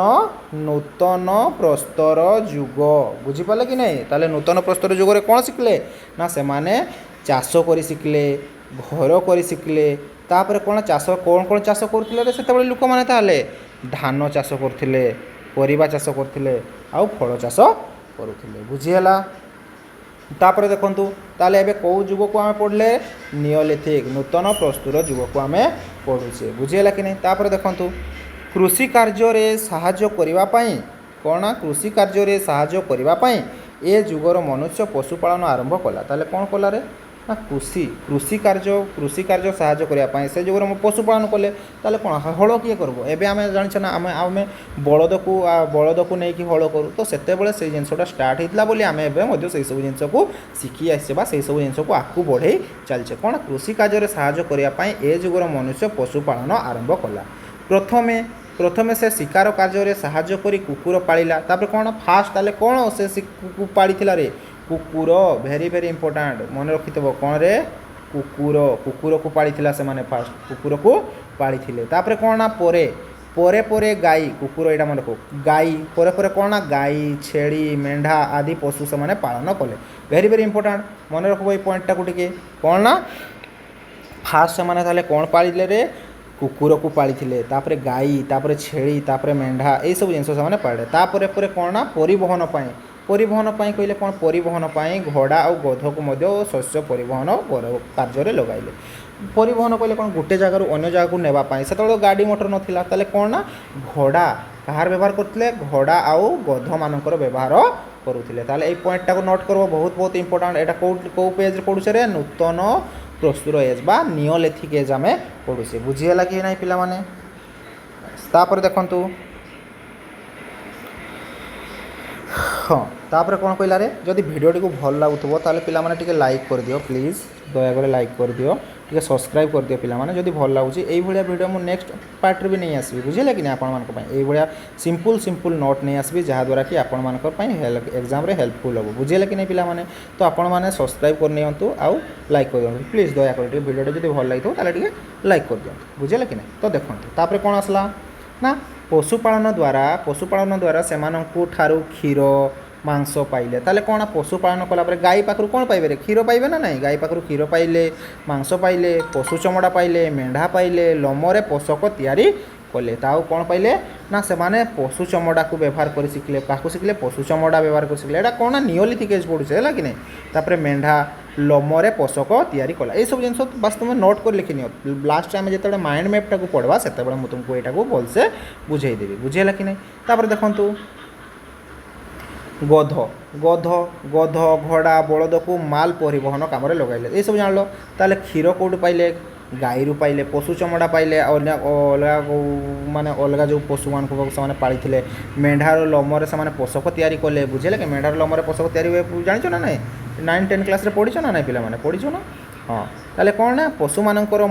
ପ୍ରସ୍ତର ଯୁଗ। ବୁଝିପାରିଲେ କି ନାହିଁ? ତାହେଲେ ନୂତନ ପ୍ରସ୍ତର ଯୁଗରେ କ'ଣ ଶିଖିଲେ ନା ସେମାନେ ଚାଷ କରି ଶିଖିଲେ, ଘର କରି ଶିଖିଲେ। ତାପରେ କ'ଣ ଚାଷ କରୁଥିଲେ ସେତେବେଳେ ଲୋକମାନେ? ତାହେଲେ ଧାନ ଚାଷ କରୁଥିଲେ, ପରିବା ଚାଷ କରୁଥିଲେ ଆଉ ଫଳ ଚାଷ କରୁଥିଲେ। ବୁଝିହେଲା? ତାପରେ ଦେଖନ୍ତୁ ତାହେଲେ ଏବେ କେଉଁ ଯୁଗକୁ ଆମେ ପଢ଼ିଲେ? ନିଓଲିଥିକ୍ ନୂତନ ପ୍ରସ୍ତୁର ଯୁଗକୁ ଆମେ ପଢ଼ୁଛେ। ବୁଝିହେଲା କି ନାହିଁ? ତାପରେ ଦେଖନ୍ତୁ କୃଷି କାର୍ଯ୍ୟରେ ସାହାଯ୍ୟ କରିବା ପାଇଁ କ'ଣ ନା କୃଷି କାର୍ଯ୍ୟରେ ସାହାଯ୍ୟ କରିବା ପାଇଁ ଏ ଯୁଗର ମନୁଷ୍ୟ ପଶୁପାଳନ ଆରମ୍ଭ କଲା। ତାହେଲେ କ'ଣ କଲାରେ ନା କୃଷି କାର୍ଯ୍ୟ ସାହାଯ୍ୟ କରିବା ପାଇଁ ସେ ଯୁଗରେ ପଶୁପାଳନ କଲେ। ତାହେଲେ କ'ଣ ହଳ କିଏ କରିବ? ଏବେ ଆମେ ଜାଣିଛ ନା ଆମେ ବଳଦକୁ ନେଇକି ହଳ କରୁ। ତ ସେତେବେଳେ ସେଇ ଜିନିଷଟା ଷ୍ଟାର୍ଟ ହେଇଥିଲା ବୋଲି ଆମେ ଏବେ ମଧ୍ୟ ସେହିସବୁ ଜିନିଷକୁ ଶିଖି ଆସିଛେ ବା ସେହିସବୁ ଜିନିଷକୁ ଆଗକୁ ବଢ଼େଇ ଚାଲିଛେ। କ'ଣ କୃଷି କାର୍ଯ୍ୟରେ ସାହାଯ୍ୟ କରିବା ପାଇଁ ଏ ଯୁଗର ମନୁଷ୍ୟ ପଶୁପାଳନ ଆରମ୍ଭ କଲା। ପ୍ରଥମେ ସେ ଶିକାର କାର୍ଯ୍ୟରେ ସାହାଯ୍ୟ କରି କୁକୁର ପାଳିଲା। ତାପରେ କ'ଣ ଫାଷ୍ଟ ତାହେଲେ କ'ଣ ସେ ପାଳିଥିଲା ରେ? କୁକୁର। ଭେରି ଭେରି ଇମ୍ପୋର୍ଟାଣ୍ଟ ମନେ ରଖିଥିବ। କ'ଣରେ? କୁକୁରକୁ ପାଳିଥିଲା ସେମାନେ। ଫାଷ୍ଟ କୁକୁରକୁ ପାଳିଥିଲେ। ତାପରେ କ'ଣ ନା ପରେ ଗାଈ। କୁକୁର ଏଇଟା ମନେ ରଖ। ଗାଈ ପରେ କ'ଣ ନା ଗାଈ ଛେଳି ମେଣ୍ଢା ଆଦି ପଶୁ ସେମାନେ ପାଳନ କଲେ। ଭେରି ଭେରି ଇମ୍ପୋର୍ଟାଣ୍ଟ ମନେ ରଖିବ ଏଇ ପଏଣ୍ଟଟାକୁ ଟିକେ। କ'ଣ ନା ଫାଷ୍ଟ ସେମାନେ ତାହେଲେ କ'ଣ ପାଳିଲେ ରେ? କୁକୁରକୁ ପାଳିଥିଲେ। ତାପରେ ଗାଈ ତାପରେ ଛେଳି ତାପରେ ମେଣ୍ଢା ଏଇସବୁ ଜିନିଷ ସେମାନେ ପାଳିଲେ। ତାପରେ କ'ଣ ନା ପରିବହନ ପାଇଁ କହିଲେ କ'ଣ? ପରିବହନ ପାଇଁ ଘୋଡ଼ା ଆଉ ଗଧକୁ ମଧ୍ୟ ଶସ୍ୟ ପରିବହନ କାର୍ଯ୍ୟରେ ଲଗାଇଲେ। ପରିବହନ କହିଲେ କ'ଣ? ଗୋଟେ ଜାଗାରୁ ଅନ୍ୟ ଜାଗାକୁ ନେବା ପାଇଁ। ସେତେବେଳେ ଗାଡ଼ି ମଟର ନଥିଲା। ତାହେଲେ କ'ଣ ନା ଘୋଡ଼ା କାହାର ବ୍ୟବହାର କରୁଥିଲେ? ଘୋଡ଼ା ଆଉ ଗଧମାନଙ୍କର ବ୍ୟବହାର କରୁଥିଲେ। ତାହେଲେ ଏଇ ପଏଣ୍ଟଟାକୁ ନୋଟ୍ କରିବ। ବହୁତ ଇମ୍ପୋର୍ଟାଣ୍ଟ। ଏଇଟା କେଉଁ ପେଜ୍ରେ ପଢ଼ୁଛେ ରେ? ନୂତନ ପ୍ରସ୍ତୁର ଏଜ୍ ବା ନିଓଲିଥିକ୍ ଏଜ୍ ଆମେ ପଢ଼ୁଛେ। ବୁଝିହେଲା କି ନାହିଁ ପିଲାମାନେ? ତାପରେ ଦେଖନ୍ତୁ ହଁ ତାପରେ କ'ଣ କହିଲା ରେ? ଯଦି ଭିଡ଼ିଓଟିକୁ ଭଲ ଲାଗୁଥିବ ତାହେଲେ ପିଲାମାନେ ଟିକେ ଲାଇକ୍ କରିଦିଅ ପ୍ଲିଜ୍। ଦୟାକରି ଲାଇକ୍ କରିଦିଅ। ଟିକେ ସବସ୍କ୍ରାଇବ୍ କରିଦିଅ ପିଲାମାନେ ଯଦି ଭଲ ଲାଗୁଛି। ଏଇଭଳିଆ ଭିଡ଼ିଓ ମୁଁ ନେକ୍ସଟ ପାର୍ଟରେ ବି ନେଇ ଆସିବି, ବୁଝିଲେ କି ନା ଆପଣମାନଙ୍କ ପାଇଁ ଏଇଭଳିଆ ସିମ୍ପଲ୍ ନୋଟ୍ ନେଇ ଆସିବି ଯାହାଦ୍ୱାରା କି ଆପଣମାନଙ୍କ ପାଇଁ ଏକ୍ଜାମ୍ରେ ହେଲ୍ପଫୁଲ୍ ହେବ, ବୁଝିଲେ କି ନାହିଁ ପିଲାମାନେ। ତ ଆପଣମାନେ ସବସ୍କ୍ରାଇବ୍ କରିନିଅନ୍ତୁ ଆଉ ଲାଇକ୍ କରିଦିଅନ୍ତୁ ପ୍ଲିଜ୍, ଦୟାକରି ଟିକେ ଭିଡ଼ିଓଟା ଯଦି ଭଲ ଲାଗିଥିବ ତାହେଲେ ଟିକେ ଲାଇକ୍ କରିଦିଅନ୍ତୁ, ବୁଝିଲେ କି ନାହିଁ। ତ ଦେଖନ୍ତୁ ତାପରେ କ'ଣ ଆସିଲା ନା ପଶୁପାଳନ ଦ୍ୱାରା ସେମାନଙ୍କୁ ଠାରୁ କ୍ଷୀର ମାଂସ ପାଇଲେ, ତାହେଲେ କ'ଣ ପଶୁପାଳନ କଲାପରେ ଗାଈ ପାଖରୁ କ'ଣ ପାଇବେ, କ୍ଷୀର ପାଇବେ ନା ନାହିଁ। ଗାଈ ପାଖରୁ କ୍ଷୀର ପାଇଲେ, ମାଂସ ପାଇଲେ, ପଶୁ ଚମଡ଼ା ପାଇଲେ, ମେଣ୍ଢା ପାଇଲେ, ଲୋମରେ ପୋଷକ ତିଆରି କଲେ। ତା ଆଉ କ'ଣ ପାଇଲେ ନା ସେମାନେ ପଶୁ ଚମଡ଼ାକୁ ବ୍ୟବହାର କରି ଶିଖିଲେ। କାହାକୁ ଶିଖିଲେ, ପଶୁ ଚମଡ଼ା ବ୍ୟବହାର କରି ଶିଖିଲେ। ଏଇଟା କ'ଣ ନା ନିଓଲିଥିକ୍ ଏଜ୍ ପଡ଼ୁଛି, ହେଲା କି ନାହିଁ। ତାପରେ ମେଣ୍ଢା ଲୋମରେ ପୋଷକ ତିଆରି କଲା। ଏଇସବୁ ଜିନିଷ ବାସ୍ ତୁମେ ନୋଟ୍ କରି ଲେଖିନିଅ। ଲାଷ୍ଟ ଆମେ ଯେତେବେଳେ ମାଇଣ୍ଡ ମ୍ୟାପ୍ଟାକୁ ପଢ଼ବା ସେତେବେଳେ ମୁଁ ତୁମକୁ ଏଇଟାକୁ ଭଲସେ ବୁଝେଇଦେବି, ବୁଝିହେଲା କି ନାହିଁ। ତାପରେ ଦେଖନ୍ତୁ ଗଧ ଘୋଡ଼ା ବଳଦକୁ ମାଲ ପରିବହନ କାମରେ ଲଗାଇଲେ, ଏସବୁ ଜାଣିଲ। ତାହେଲେ କ୍ଷୀର କେଉଁଠୁ ପାଇଲେ, ଗାଈରୁ ପାଇଲେ, ପଶୁ ଚମଡ଼ା ପାଇଲେ, ଅଲଗା ଯେଉଁ ପଶୁମାନଙ୍କୁ ସେମାନେ ପାଳିଥିଲେ। ମେଣ୍ଢାର ଲୋମରେ ସେମାନେ ପୋଷକ ତିଆରି କଲେ, ବୁଝିଲେ କି। ମେଣ୍ଢାର ଲୋମରେ ପୋଷକ ତିଆରି ହୁଏ ଜାଣିଛ ନା ନାହିଁ, 9-10 କ୍ଲାସ୍ରେ ପଢ଼ିଛ ନା ନାହିଁ ପିଲାମାନେ, ପଢ଼ିଛ ନା। ହଁ ତାହେଲେ କ'ଣ ନା ପଶୁମାନଙ୍କର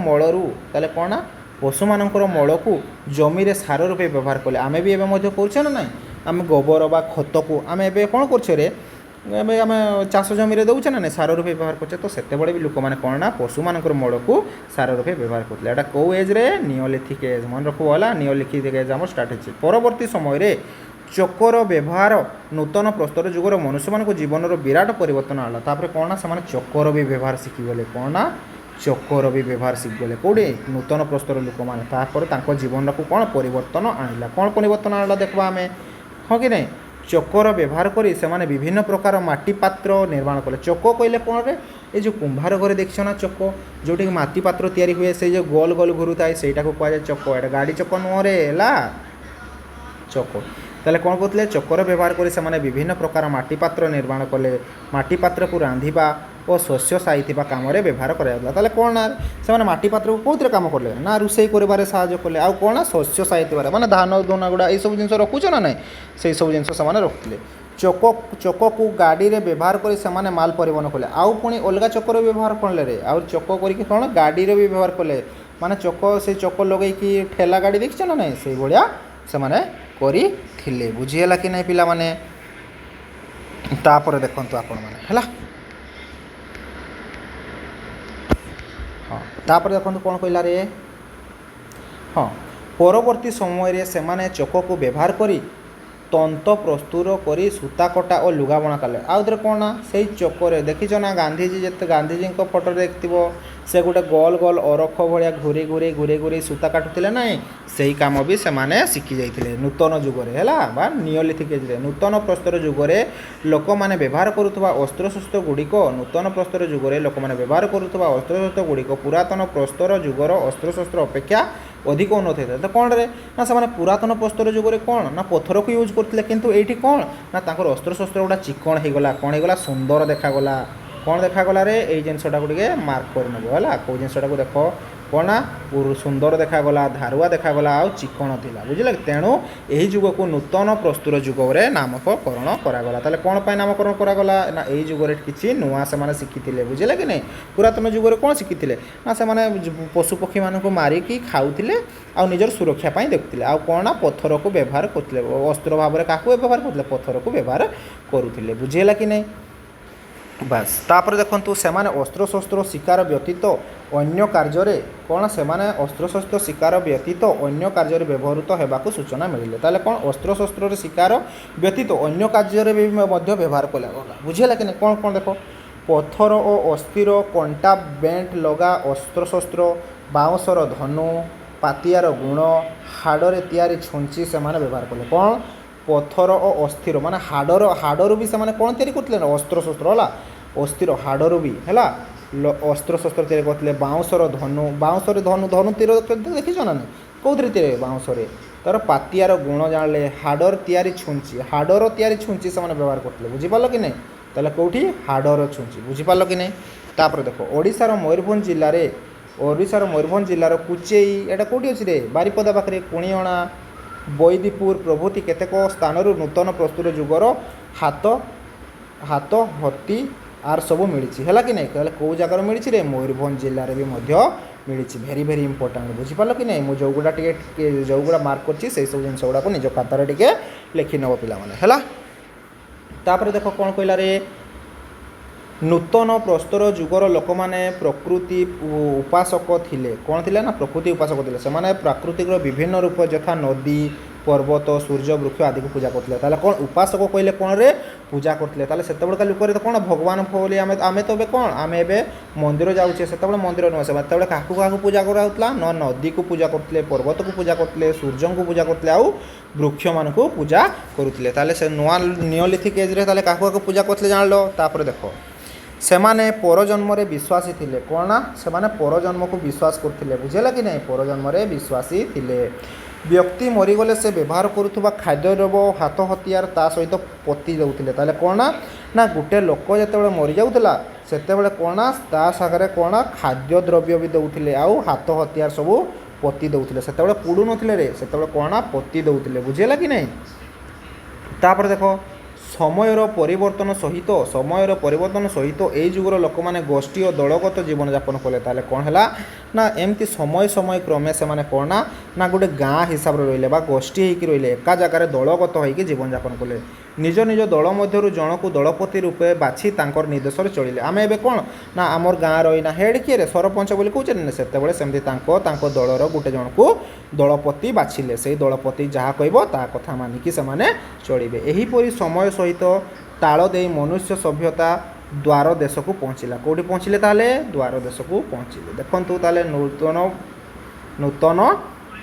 ମଳକୁ ଜମିରେ ସାର ରୂପେ ବ୍ୟବହାର କଲେ। ଆମେ ବି ଏବେ ମଧ୍ୟ କରୁଛେ ନା ନାହିଁ, ଆମେ ଗୋବର ବା ଖତକୁ ଆମେ ଏବେ କ'ଣ କରୁଛେ ରେ, ଏବେ ଆମେ ଚାଷ ଜମିରେ ଦେଉଛେ ନା ନାହିଁ, ସାର ରୂପେ ବ୍ୟବହାର କରୁଛେ। ତ ସେତେବେଳେ ବି ଲୋକମାନେ କ'ଣ ନା ପଶୁମାନଙ୍କର ମଳକୁ ସାର ରୂପେ ବ୍ୟବହାର କରୁଥିଲେ। ଏଇଟା କେଉଁ ଏଜ୍ରେ, ନିଓଲିଥିକ୍ ଏଜ୍, ମନେ ରଖିବ ହେଲା। ନିଓଲିଥିକ୍ ଏଜ୍ ଆମର ଷ୍ଟାର୍ଟ ହେଇଛି। ପରବର୍ତ୍ତୀ ସମୟରେ ଚକର ବ୍ୟବହାର ନୂତନ ପ୍ରସ୍ତର ଯୁଗର ମନୁଷ୍ୟମାନଙ୍କ ଜୀବନର ବିରାଟ ପରିବର୍ତ୍ତନ ଆଣିଲା। ତାପରେ କ'ଣ ନା ସେମାନେ ଚକର ବି ବ୍ୟବହାର ଶିଖିଗଲେ, କ'ଣ ନା ଚକର ବି ବ୍ୟବହାର ଶିଖିଗଲେ କେଉଁଠି, ନୂତନ ପ୍ରସ୍ତର ଲୋକମାନେ। ତାପରେ ତାଙ୍କ ଜୀବନକୁ କ'ଣ ପରିବର୍ତ୍ତନ ଆଣିଲା, କ'ଣ ପରିବର୍ତ୍ତନ ଆଣିଲା ଦେଖିବା ଆମେ, ହଁ କି ନାହିଁ। ଚକର ବ୍ୟବହାର କରି ସେମାନେ ବିଭିନ୍ନ ପ୍ରକାର ମାଟି ପାତ୍ର ନିର୍ମାଣ କଲେ। ଚକ କହିଲେ କ'ଣରେ, ଏ ଯେଉଁ କୁମ୍ଭାର ଘରେ ଦେଖିଛ ନା ଚକ, ଯେଉଁଠିକି ମାଟି ପାତ୍ର ତିଆରି ହୁଏ, ସେଇ ଯେଉଁ ଗୋଲ ଗୋଲ ଘୁରୁଥାଏ ସେଇଟାକୁ କୁହାଯାଏ ଚକ। ଏଇଟା ଗାଡ଼ି ଚକ ନୁହଁରେ, ହେଲା ଚକ। ତାହେଲେ କ'ଣ କହୁଥିଲେ, ଚକର ବ୍ୟବହାର କରି ସେମାନେ ବିଭିନ୍ନ ପ୍ରକାର ମାଟି ପାତ୍ର ନିର୍ମାଣ କଲେ। ମାଟି ପାତ୍ରକୁ ରାନ୍ଧିବା ଓ ଶସ୍ୟ ସାଇଥିବା କାମରେ ବ୍ୟବହାର କରାଯାଉଥିଲା। ତାହେଲେ କ'ଣ ନା ସେମାନେ ମାଟି ପାତ୍ରକୁ କେଉଁଥିରେ କାମ କଲେ ନା ରୋଷେଇ କରିବାରେ ସାହାଯ୍ୟ କଲେ। ଆଉ କ'ଣ ନା ଶସ୍ୟ ସାଇଥିବାରେ, ମାନେ ଧାନ ଧୁନା ଗୁଡ଼ା ଏଇସବୁ ଜିନିଷ ରଖୁଛ ନା ନାହିଁ, ସେଇସବୁ ଜିନିଷ ସେମାନେ ରଖୁଥିଲେ। ଚକକୁ ଗାଡ଼ିରେ ବ୍ୟବହାର କରି ସେମାନେ ମାଲ ପରିବହନ କଲେ। ଆଉ ପୁଣି ଅଲଗା ଚକର ବ୍ୟବହାର କଲେ ରେ, ଆଉ ଚକ କରିକି କ'ଣ ଗାଡ଼ିରେ ବି ବ୍ୟବହାର କଲେ। ମାନେ ସେଇ ଚକ ଲଗେଇକି ଠେଲା ଗାଡ଼ି ଦେଖିଛ ନା ନାହିଁ, ସେଇଭଳିଆ ସେମାନେ କରିଥିଲେ, ବୁଝିହେଲା କି ନାହିଁ ପିଲାମାନେ। ତାପରେ ଦେଖନ୍ତୁ ଆପଣମାନେ, ହେଲା ହଁ ତାପରେ ଦେଖନ୍ତୁ କ'ଣ କହିଲା ରେ, ହଁ ପରବର୍ତ୍ତୀ ସମୟରେ ସେମାନେ ଚକକୁ ବ୍ୟବହାର କରି ତନ୍ତ ପ୍ରସ୍ତୁତ କରି ସୂତା କଟା ଓ ଲୁଗା ବୁଣା କଲେ। ଆଉ ଥରେ କ'ଣ ନା ସେଇ ଚକରେ ଦେଖିଛ ନା ଗାନ୍ଧିଜୀଙ୍କ ଫଟୋରେ ଦେଖିଥିବ, ସେ ଗୋଟେ ଗୋଲ ଗୋଲ ଅରଖ ଭଳିଆ ଘୁରେଇ ସୂତା କାଟୁଥିଲେ ନାହିଁ, ସେଇ କାମ ବି ସେମାନେ ଶିଖି ଯାଇଥିଲେ ନୂତନ ଯୁଗରେ, ହେଲା ବା ନିଓଲିଥିକ୍ ଏଜ୍ରେ। ନୂତନ ପ୍ରସ୍ତର ଯୁଗରେ ଲୋକମାନେ ବ୍ୟବହାର କରୁଥିବା ଅସ୍ତ୍ରଶସ୍ତ୍ର ଗୁଡ଼ିକ ପୁରାତନ ପ୍ରସ୍ତର ଯୁଗର ଅସ୍ତ୍ରଶସ୍ତ୍ର ଅପେକ୍ଷା ଅଧିକ ଉନ୍ନତ ହୋଇଥାଏ। ତ କ'ଣରେ ନା ସେମାନେ ପୁରାତନ ପ୍ରସ୍ତର ଯୁଗରେ କ'ଣ ନା ପଥରକୁ ୟୁଜ୍ କରୁଥିଲେ, କିନ୍ତୁ ଏଇଠି କ'ଣ ନା ତାଙ୍କର ଅସ୍ତ୍ରଶସ୍ତ୍ର ଗୁଡ଼ା ଚିକ୍କଣ ହେଇଗଲା, କ'ଣ ହେଇଗଲା, ସୁନ୍ଦର ଦେଖାଗଲା। କ'ଣ ଦେଖାଗଲାରେ, ଏଇ ଜିନିଷଟାକୁ ଟିକେ ମାର୍କ କରିନେବ, ହେଲା। କେଉଁ ଜିନିଷଟାକୁ ଦେଖ, କ'ଣ ନା ସୁନ୍ଦର ଦେଖାଗଲା, ଧାରୁଆ ଦେଖାଗଲା, ଆଉ ଚିକ୍କଣ ଥିଲା, ବୁଝିଲେ। ତେଣୁ ଏହି ଯୁଗକୁ ନୂତନ ପ୍ରସ୍ତୁର ଯୁଗରେ ନାମକରଣ କରାଗଲା। ତାହେଲେ କ'ଣ ପାଇଁ ନାମକରଣ କରାଗଲା ନା ଏଇ ଯୁଗରେ କିଛି ନୂଆ ସେମାନେ ଶିଖିଥିଲେ, ବୁଝିଲେ କି ନାହିଁ। ପୁରାତନ ଯୁଗରେ କ'ଣ ଶିଖିଥିଲେ ନା ସେମାନେ ପଶୁପକ୍ଷୀମାନଙ୍କୁ ମାରିକି ଖାଉଥିଲେ ଆଉ ନିଜର ସୁରକ୍ଷା ପାଇଁ ଦେଖୁଥିଲେ। ଆଉ କ'ଣ ନା ପଥରକୁ ବ୍ୟବହାର କରୁଥିଲେ, ଅସ୍ତ୍ର ଭାବରେ କାହାକୁ ବ୍ୟବହାର କରୁଥିଲେ, ପଥରକୁ ବ୍ୟବହାର କରୁଥିଲେ, ବୁଝିହେଲା କି ନାହିଁ। ବାସ୍ ତାପରେ ଦେଖନ୍ତୁ ସେମାନେ ଅସ୍ତ୍ରଶସ୍ତ୍ର ଶିକାର ବ୍ୟତୀତ ଅନ୍ୟ କାର୍ଯ୍ୟରେ ବ୍ୟବହୃତ ହେବାକୁ ସୂଚନା ମିଳିଲେ। ତାହେଲେ କ'ଣ ଅସ୍ତ୍ରଶସ୍ତ୍ରର ଶିକାର ବ୍ୟତୀତ ଅନ୍ୟ କାର୍ଯ୍ୟରେ ବି ମଧ୍ୟ ବ୍ୟବହାର କଲେ, ବୁଝିହେଲା କି ନାହିଁ। କ'ଣ ଦେଖ, ପଥର ଓ ଅସ୍ଥିର କଣ୍ଟା ବେଣ୍ଟ ଲଗା ଅସ୍ତ୍ରଶସ୍ତ୍ର, ବାଉଁଶର ଧନୁ, ପାତିଆର ଗୁଣ, ହାଡ଼ରେ ତିଆରି ଛୁଞ୍ଚି ସେମାନେ ବ୍ୟବହାର କଲେ। କ'ଣ ପଥର ଓ ଅସ୍ଥିର ମାନେ ହାଡ଼ରୁ ବି ସେମାନେ କ'ଣ ତିଆରି କରୁଥିଲେ ନା ଅସ୍ତ୍ରଶସ୍ତ୍ର, ହେଲା। ଅସ୍ଥିର ହାଡ଼ରୁ ବି, ହେଲା, ଅସ୍ତ୍ରଶସ୍ତ୍ର ତିଆରି କରୁଥିଲେ। ବାଉଁଶରେ ଧନୁ ତୀର ଦେଖିଛ ନା ନାହିଁ, କେଉଁଥିରେ ତିଆରି, ବାଉଁଶରେ। ତାର ପାତିଆର ଗୁଣ ଜାଣିଲେ, ହାଡ଼ର ତିଆରି ଛୁଞ୍ଚି ସେମାନେ ବ୍ୟବହାର କରୁଥିଲେ, ବୁଝିପାରିଲ କି ନାହିଁ। ତାହେଲେ କେଉଁଠି, ହାଡ଼ର ଛୁଞ୍ଚି, ବୁଝିପାରିଲ କି ନାହିଁ। ତାପରେ ଦେଖ ଓଡ଼ିଶାର ମୟୂରଭଞ୍ଜ ଜିଲ୍ଲାର କୁଚେଇ, ଏଇଟା କେଉଁଠି ଅଛି ରେ, ବାରିପଦା ପାଖରେ, କୁଣିଅଣା, ବୈଦିପୁର ପ୍ରଭୃତି କେତେକ ସ୍ଥାନରୁ ନୂତନ ପ୍ରସ୍ତୁର ଯୁଗର ହାତ ହତି आर सब मिली है कि नहीं कहले कौ जगार मिली रे मयूरभंज जिले में भी मिली भेरी भेरी इंपोर्टाट बुझीपार कि नहीं मुझे जो गुड़ा जो गुड़ा मार्क कर सब जिन गुड़ा को निज खातार टे लिखि नब पाने तापर देख कौन कहला रे नूतन प्रस्तर जुगर लोक मैंने प्रकृति उपासक थिले कौन थिले ना प्रकृति उपासक थिले से माने प्राकृतिक विभिन्न रूप यथा नदी पर्वत सूर्य वृक्ष आदि को पूजा करते ताले कौन उपासक कहले कौन रे पूजा करते ताले सेतेबेले का लोक कौन भगवान बोली आमे तो बे कौन आमे एबे मंदिर जाउछे सेतेबेले मंदिर नुह सेतेबेले काकू पूजा कराउतला न नदी को पूजा करते पर्वत को पूजा करते सूर्य को पूजा करते आउ वृक्ष मान को पूजा करुले ताले से नुआ नियोलिथिक एज रे ताले काकू पूजा करते जानलो तापर देखो सेमाने परजन्म रे विश्वासी थिले कौन ना सेमाने परजन्म को विश्वास करथिले बुझेला कि नहीं परजन्म रे विश्वासी थिले व्यक्ति मरीगले से व्यवहार करुवा खाद्य द्रव्य हाथ हथियार ता सहित पति दौले ताले कौन ना गोटे लोक जो मरी जाऊला से कौन ता सागर कौन खाद्य द्रव्य भी दौले आउ हाथ हथियार सब पति दौले से पुड़ू नथिले रे से कौन पति दौले बुझेला कि नहीं तापर देखो समयर परिवर्तन सहित यही जुगर लोक मैंने गोष्ठी और दलगत जीवन यापन कले ताले कौन है ना एमती समय समय क्रमे से माने कौन ना गोटे गाँ हिसाब से रहिले गोष्ठी होकर रहिले एका जगार दलगत होकर जीवन यापन कले निज निज दल मध्य जन को दलपति रूपे बाछी तांकर निर्देश चलिले आम एबे कौन ना आमर गाँ रहीना हेड किए सरपंच बोली कहते सेतेबेले सेमती तांको दलर गोटे जन को दलपति बाछिले से दलपति जहाँ कहब ता कथा मानिकी से चलिए एहीपरि समय सहित ताल दे मनुष्य सभ्यता द्वार देश को पहुँचला कौटी पहुँचले ताले द्वार देश को पहुँचले देखंतु ताले नूतन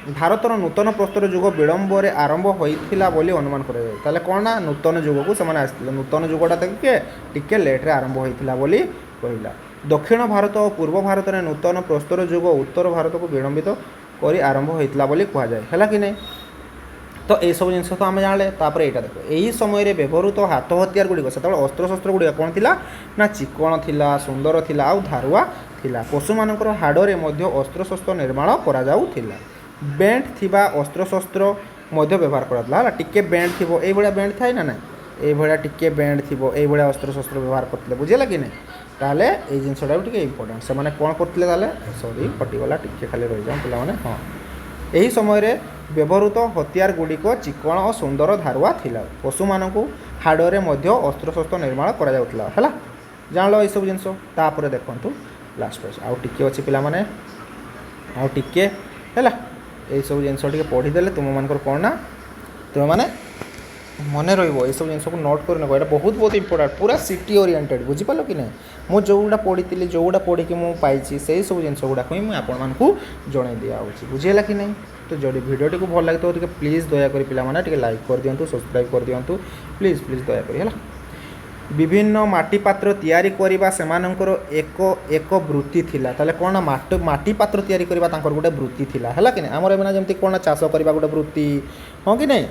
भारतर नूतन प्रस्तर युग विलंब आरंभ होइथिला बोली अनुमान करे ताले कौन ना नूतन युग को से नूतन युगटा टिके लेट्रे आरंभ होइथिला बोली कहला दक्षिण भारत और पूर्व भारत में नूतन प्रस्तर युग उत्तर भारत को विलंबित करी आरंभ होइथिला बोली कहा जाए है कि नहीं तो यह सब जिन तो आम जाने तापर यहाँ देख यही समय व्यवहृत हाथ हथियार गुड़िक से अस्त्रशस्त्र गुड़िक कौन थिला ना चिकण थिला सुंदर थिला आउ धारुआ थिला पशु मानकर हाड़े अस्त्रशस्त्र निर्माण करा जाउथिला बेंट थिबा अस्त्रशस्त्र व्यवहार कराला टिके बेंट थी ये बेंट थाए ना ना ये टिके बेंट थी ये अस्त्रशस्त्र व्यवहार करते बुझेगा कि नहीं ताले ये जिनटा भी टे इम्पोर्टेंट से कौन करते सॉरी कटिगला टिके खाली रही जाऊँ पे हाँ यही समय व्यवहृत हथियार गुड़िक चिकण और सुंदर धारुआ थिला पशु मानक हाड़े अस्त्रशस्त्र निर्माण करा जाउथला है जान लो सब जिनस तापर देखु लास्ट पेज आउ टिके अच्छी पिला माने आउ टिके है यही सब जिन पढ़ीदे तुम मान कौन ना तुम मैंने मन रही सब जिन को नोट कर यहाँ बहुत बहुत इंपोर्टेंट पूरा सिटी ओरिएंटेड बुझीपाल कि नहीं मुझे जोड़ा पढ़ी जोड़ा पढ़ी मुझे पाई से सब जिन गुड़ाक मुझे आपको जन दिया बुझेगा कि नहीं तो जो भिडियो को भल लगे तो प्लीज दयाकोरी पे लाइक कर दिंतु सब्सक्राइब कर दिंतु प्लीज प्लीज दयाकोरी है विभिन्न माटी पात्र तैयारी करबा सेमानंकर एक वृत्ति थिला ताले कोन माटी पात्र तैयारी करबा तांकर गोटे वृत्ति थिला हला कि नहीं हमर एबना जेमति कोन चाष करबा गोटे वृत्ति हां कि नहीं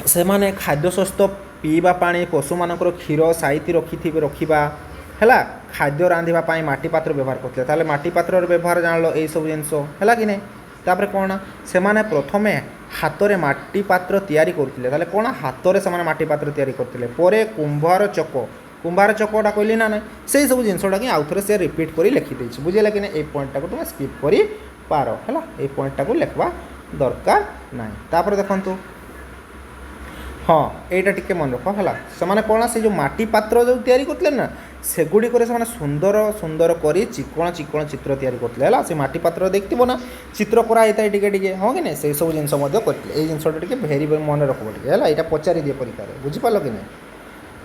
सेमाने खाद्य शस्त्र पीवा पानी पशु मानकर क्षीर साइति रखिबा हला खाद्य रांधिबा पाई माटी पात्र व्यवहार करते ताले माटी पात्र व्यवहार जानलो ए सब जिंस हला कि नहीं तापर कौन से प्रथमे हाथ में माटी पात्र तैयारी करते ताले कौन हाथ में से माटी पात्र तैयारी करते परे कुंभार चकटा कहली ना ना से सब जिनटा कि आउ थे से रिपीट कर लिखिदे बुझेगा कि नहीं पॉइंटा को तुम स्किप कर पार है ये पॉइंटा को लिखवा दरकार ना तापर देखु हाँ यहाँ टिके मन रख है से कौन से जो माटी पात्र जो तैयारी करते ना सेगुड़ी से सुंदर सुंदर करी चिकण चिकण चित्र तैयारी करते है से माटी पात्र देखो ना चित्र कराई था टिके हाँ कि नहीं से सब जिन करते जिनटा टे भेरी मन रखब टे है यहाँ पचारि दिए परीक्षा बुझीपाल कि नहीं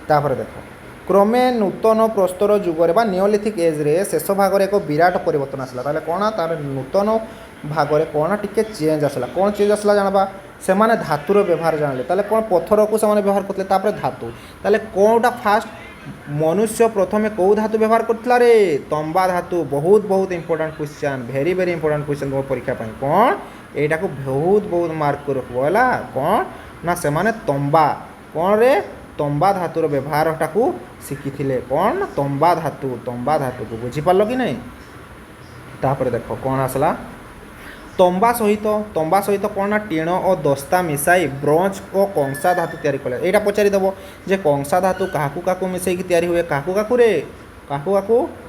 तापर देख क्रमे नूतन प्रस्तर जुगरे बा नियोलिथिक एज रे शेष भाग एक विराट परिवर्तन आसला ताले कौन तार नूतन भाग कौन टिके चेंज आसला कौन चेंज आसला जानबा से माने धातुर व्यवहार जानले ताले कौन पत्थर को से व्यवहार करते तापर धातु ताले कौनटा फास्ट मनुष्य प्रथमे कौ धातु व्यवहार करता रे तंबा धातु बहुत बहुत इंपोर्टेंट क्वेश्चन भेरी भेरी इंपोर्टेंट क्वेश्चन तुम परीक्षा पाई कौन एटा को बहुत बहुत मार्क कर रखबो हला कौन ना से माने तंबा कौन रे तंबा धातुर व्यवहारटा को शिखिथिले कौन तंबा धातु को बुझी पारलो कि नहीं तापर देखो कौन आसला तंबा सहित कौन ना टीण और दस्ता मिसाई ब्रोंज और कंसा धातु तैयारी कले यहाँ पचारिदेव जे कंसा धातु क्या मिसई तैयारी हुए क्या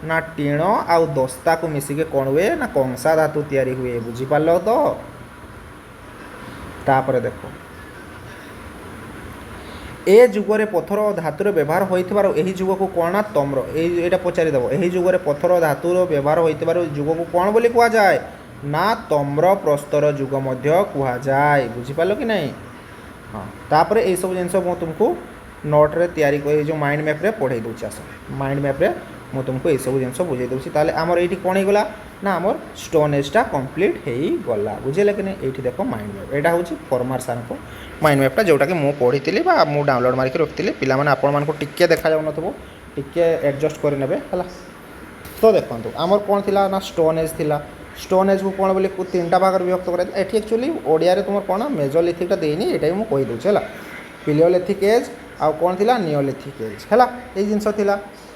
ना टीण आउ दस्ता को मिसिके कौन हुए ना कंसा धातु तैयारी हुए बुझीपार तो तापर देखो ए जुगरे पथर और धातुर व्यवहार होइथिबार एही जुग को कौन ना तम्र एटा पचारिदेव एही जुगरे पथर और धातुर व्यवहार होइथिबार जुग को कौन बोली कहा जाए ना तम्र प्रस्तर जुग मध्य कहा जाए बुझीपार कि नहीं। हाँ तापर ये सब जिन मैं तुमको नोट रे तैयारी कर जो माइंड मैप रे पढ़ाई दूसरी आस माइंड मैप रे मु तुमको ये सब जिन बुझे दूसरी ताले आमर ये कौन होगा ना आमर स्टोन एजटा कम्प्लीट हो गला बुझे कि नहीं। ये देख माइंड मैप यहाँ हूँ फॉर्मर सार को माइंड मैपटा जोटा कि मुझे पढ़ी मु डाउनलोड मारिक रखी पिलाने आपण टिके देखा जाऊन टिके एडजस्ट करने है। तो देखो आमर कौन थी ना स्टोन एज थी स्टोन एज को कौन बोले 3टा भाग विभक्त कर एक्चुअली ओडिया तुम कौन मेजोलिथिकटा देनी ये मुझे कहीदे है पिलियोलिथिक एज आउ कौन थी नियोलिथिक एज है ये जिनस थी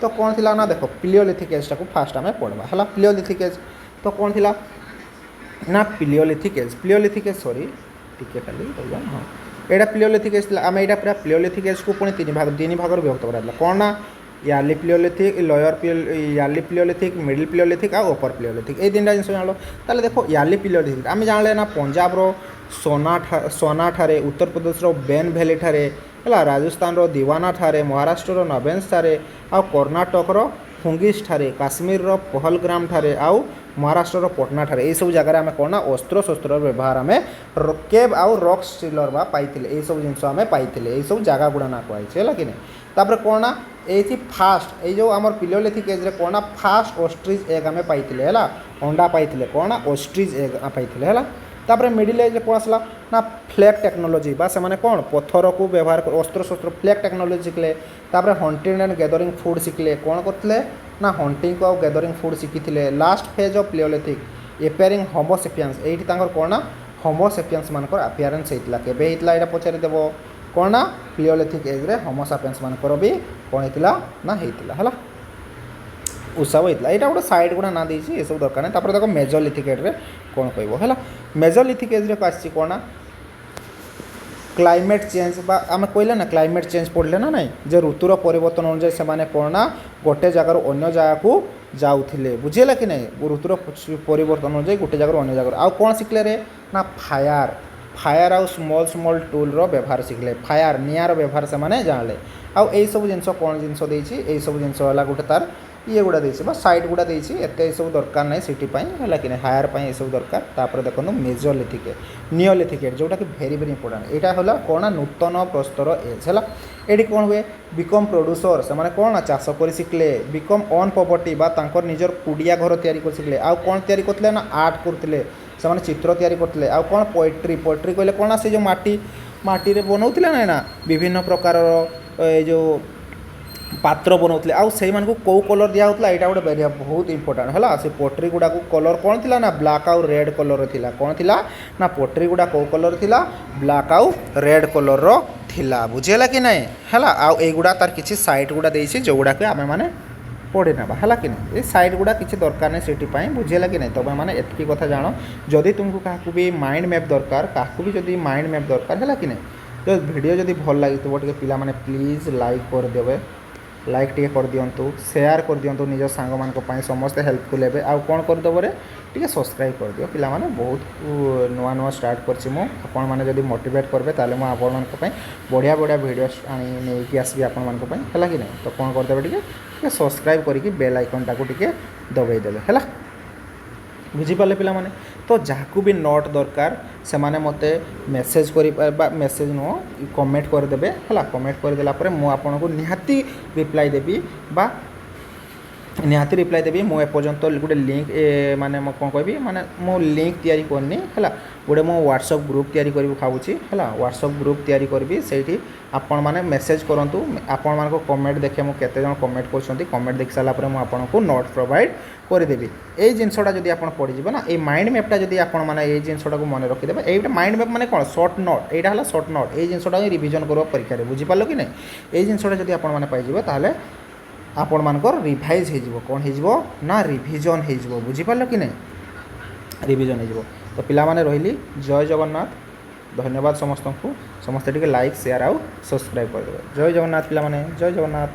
तो कौन थी ना देख पिलियोलिथिक एजटा को फास्ट आम पढ़वा है पिलियोलिथिक एज तो कौन थी ना पिलियोलिथिक एज सॉरी टिके खाली हाँ यहाँ पिलियोलिथिक एज आम यहाँ पूरा पिलियोलिथिक एज को पुणी 3 भाग विभक्त कराइला कौन ना यार्ली पिलियोलिथिक यार्ली पिलियोलिथिक मिडिल पिलियोलिथिक और अपर पिलियोलिथिक ये 3टा जिन जान ताले देखो यार्ली पिलियोलिथिक आम जान ना पंजाब सोना ठारे उत्तर प्रदेश बेन भैली ठारे है राजस्थान दीवाना ठारे महाराष्ट्र नवेन्स ठारे आ कर्णाटक फुंगिस ठारे काश्मीर पहलग्राम ठारे आउ महाराष्ट्र पटना ठारे ये सब जगह आम कौन अस्त्र शस्त्र व्यवहार आम केव आउ रॉक स्टीलर बा पाई ये सब जिन आम पाई ये सब जगह गुड़ा ना कहुई है कि नहीं। तापर कौन ना ये फास्ट ये जो आम पिलियोलिथिक एज कौन ना फास्ट ऑस्ट्रिच एग आम पाई है अंडा पाई कौन ना ऑस्ट्रिच एग पाई है। तापर मिडिल एज कौन आसला ना फ्लैग टेक्नोलोजी बा से कौन पत्थर को व्यवहार कर अस्त्र शस्त्र फ्लैग टेक्नोलोजी शिखले तापर हंटिंग एंड गैदरिंग फूड शिखले कौन करते ना हंटिंग को गैदरिंग फूड शिखी last phase of paleolithic appearing homo sapiens ये कौन ना होमोसेपियंस मान अपियरेन्स होता केबे होता यहाँ पचारिदेव कौन ना पिलियोलिथिक एज रे होमोसेपियंस मानकर भी कौन होता ना होता है उत्सव होता यहाँ गोटे साइड गुड़ा ना देती ये सब दरकार नहीं। तापर देखो मेजोलिथिक एज रे कौन कह है मेजोलिथिक एज रे आसी कौन ना क्लाइमेट चेंज आम कहले ना क्लाइमेट चेंज पढ़ले ना नहीं जे ऋतुर परिवर्तन अनुसार से कौन ना गोटे जगार अन्य जगह को जाऊे बुझेगा कि नहीं ऋतुर परिवर्तन अनुसार गोटे जगार अन्य जगह आउ कौन शिखले रे ना फायर आउ स्मॉल स्मॉल टूल रो व्यवहार शिखले फायर निआर व्यवहार से जानले आउ यही सब जिन कौन जिन यही सब जिन गोटे तार ये गुड़ा देसी साइड गुड़ा देसी एत सब दरकार ना सिटी है कि हायर ये सब दरकार। तापर देखो मेजोलिथिक नियोलिथिक जोटा कि भेरी भेरी इंपोर्टाट यहाँ है कौन नूतन प्रस्तर एज है ये कौन हुए बिकम प्रोड्यूसर से कौन ना चाष कर शिखले बिकम ऑन प्रॉपर्टी निजर कुड़िया घर तैयारी कर शिखले आउ कौन तैयारी करते ना आर्ट करते से चित्र तैयारी करते आउ कौन पोएट्री कहले कौन से जो माटी रे बनाऊले ना विभिन्न प्रकार जो पात्र बनाऊले आउ से कौ कलर दिया होता यहाँ गोटे बेरिया बहुत इंपोर्टाट है से पोट्री गुड़ा को कलर कौन थी ना ब्लैक आउ रेड कलर थिला कौन थिला ना पोट्री गुड़ा कौ कलर थिला ब्लैक आउ रेड कलर थिला बुझेगा कि नहीं है आउ एगुड़ा तार किसी साइट गुड़ा देसी जो गुड़ा आम मैंने पढ़ी ना है कि नहीं ये साइड गुड़ा किसी दरकार नहीं सिटी बुझेगा कि नहीं तुम मैंने एतकी कथा जान जदि तुमको क्या भी माइंड मैप दरकार क्या भी जदि माइंड मैप दरकार है कि नहीं तो वीडियो जदि भल लगी टे पिला माने प्लीज लाइक करदेवे लाइक टे कर दिंतु शेयर कर दिंतु निज सांग मान समस्ते हेल्पफुल हे आउ कौन करदेव टे सब्सक्राइब कर दियो पिला माने बहुत नुआ नुआ स्टार्ट करछि मु आपण माने जदि मोटिवेट करबे ताले मु आपण मान पई बढ़िया बढ़िया वीडियो आनी नेकी आसबी आपण मान पई हला कि नहीं तो कौन करदेव टे सब्सक्राइब करिकि बेल आइकन टाको टे दबाई देबे हला बुझीपारे पिलाने तो जहाँ भी नोट दरकार से माने मते मेसेज कर मेसेज नुह कमेंट करदे है कमेंट करदेला मुझे निहाती रिप्लाई देवी बा निहाती रिप्लाई देवी मु एपर्यंत गोटे लिंक माने कौन कहबी माने मो लिंक तैयारी करनी है गोटे मो व्हाट्सएप ग्रुप तैयारी करी भावुची है व्हाट्सएप ग्रुप तैयारी करी से आपण माने मेसेज करंतु आपण मान को कमेंट देखे मु केते जण कमेंट करछंती कमेंट देख साला परे मु आपण को नोट प्रोवाइड करदेवी ये जिनसटा जदि आपण पढ़ी जीव ना ये माइंड मैपटा जदि आपण माने ये जिनसटा को मन रखिदेबे एटा माइंड मैप माने कोन शॉर्ट नोट एटा हला शॉर्ट नोट ये जिनसटा रिवीजन करो परीक्षा रे बुझी पालो कि नहीं ये जिनसटा जदि आपण माने पाई जीव ताले आपण मानकर रिभाइज हो कौन हो ना रिविजन हो बुझीपार कि नहीं रिविजन हो तो पिलामाने रहिली जय जगन्नाथ धन्यवाद समस्त को समस्ते टिके लाइक शेयर आउ सब्सक्राइब कर देबे जय जगन्नाथ पिलामाने जय जगन्नाथ।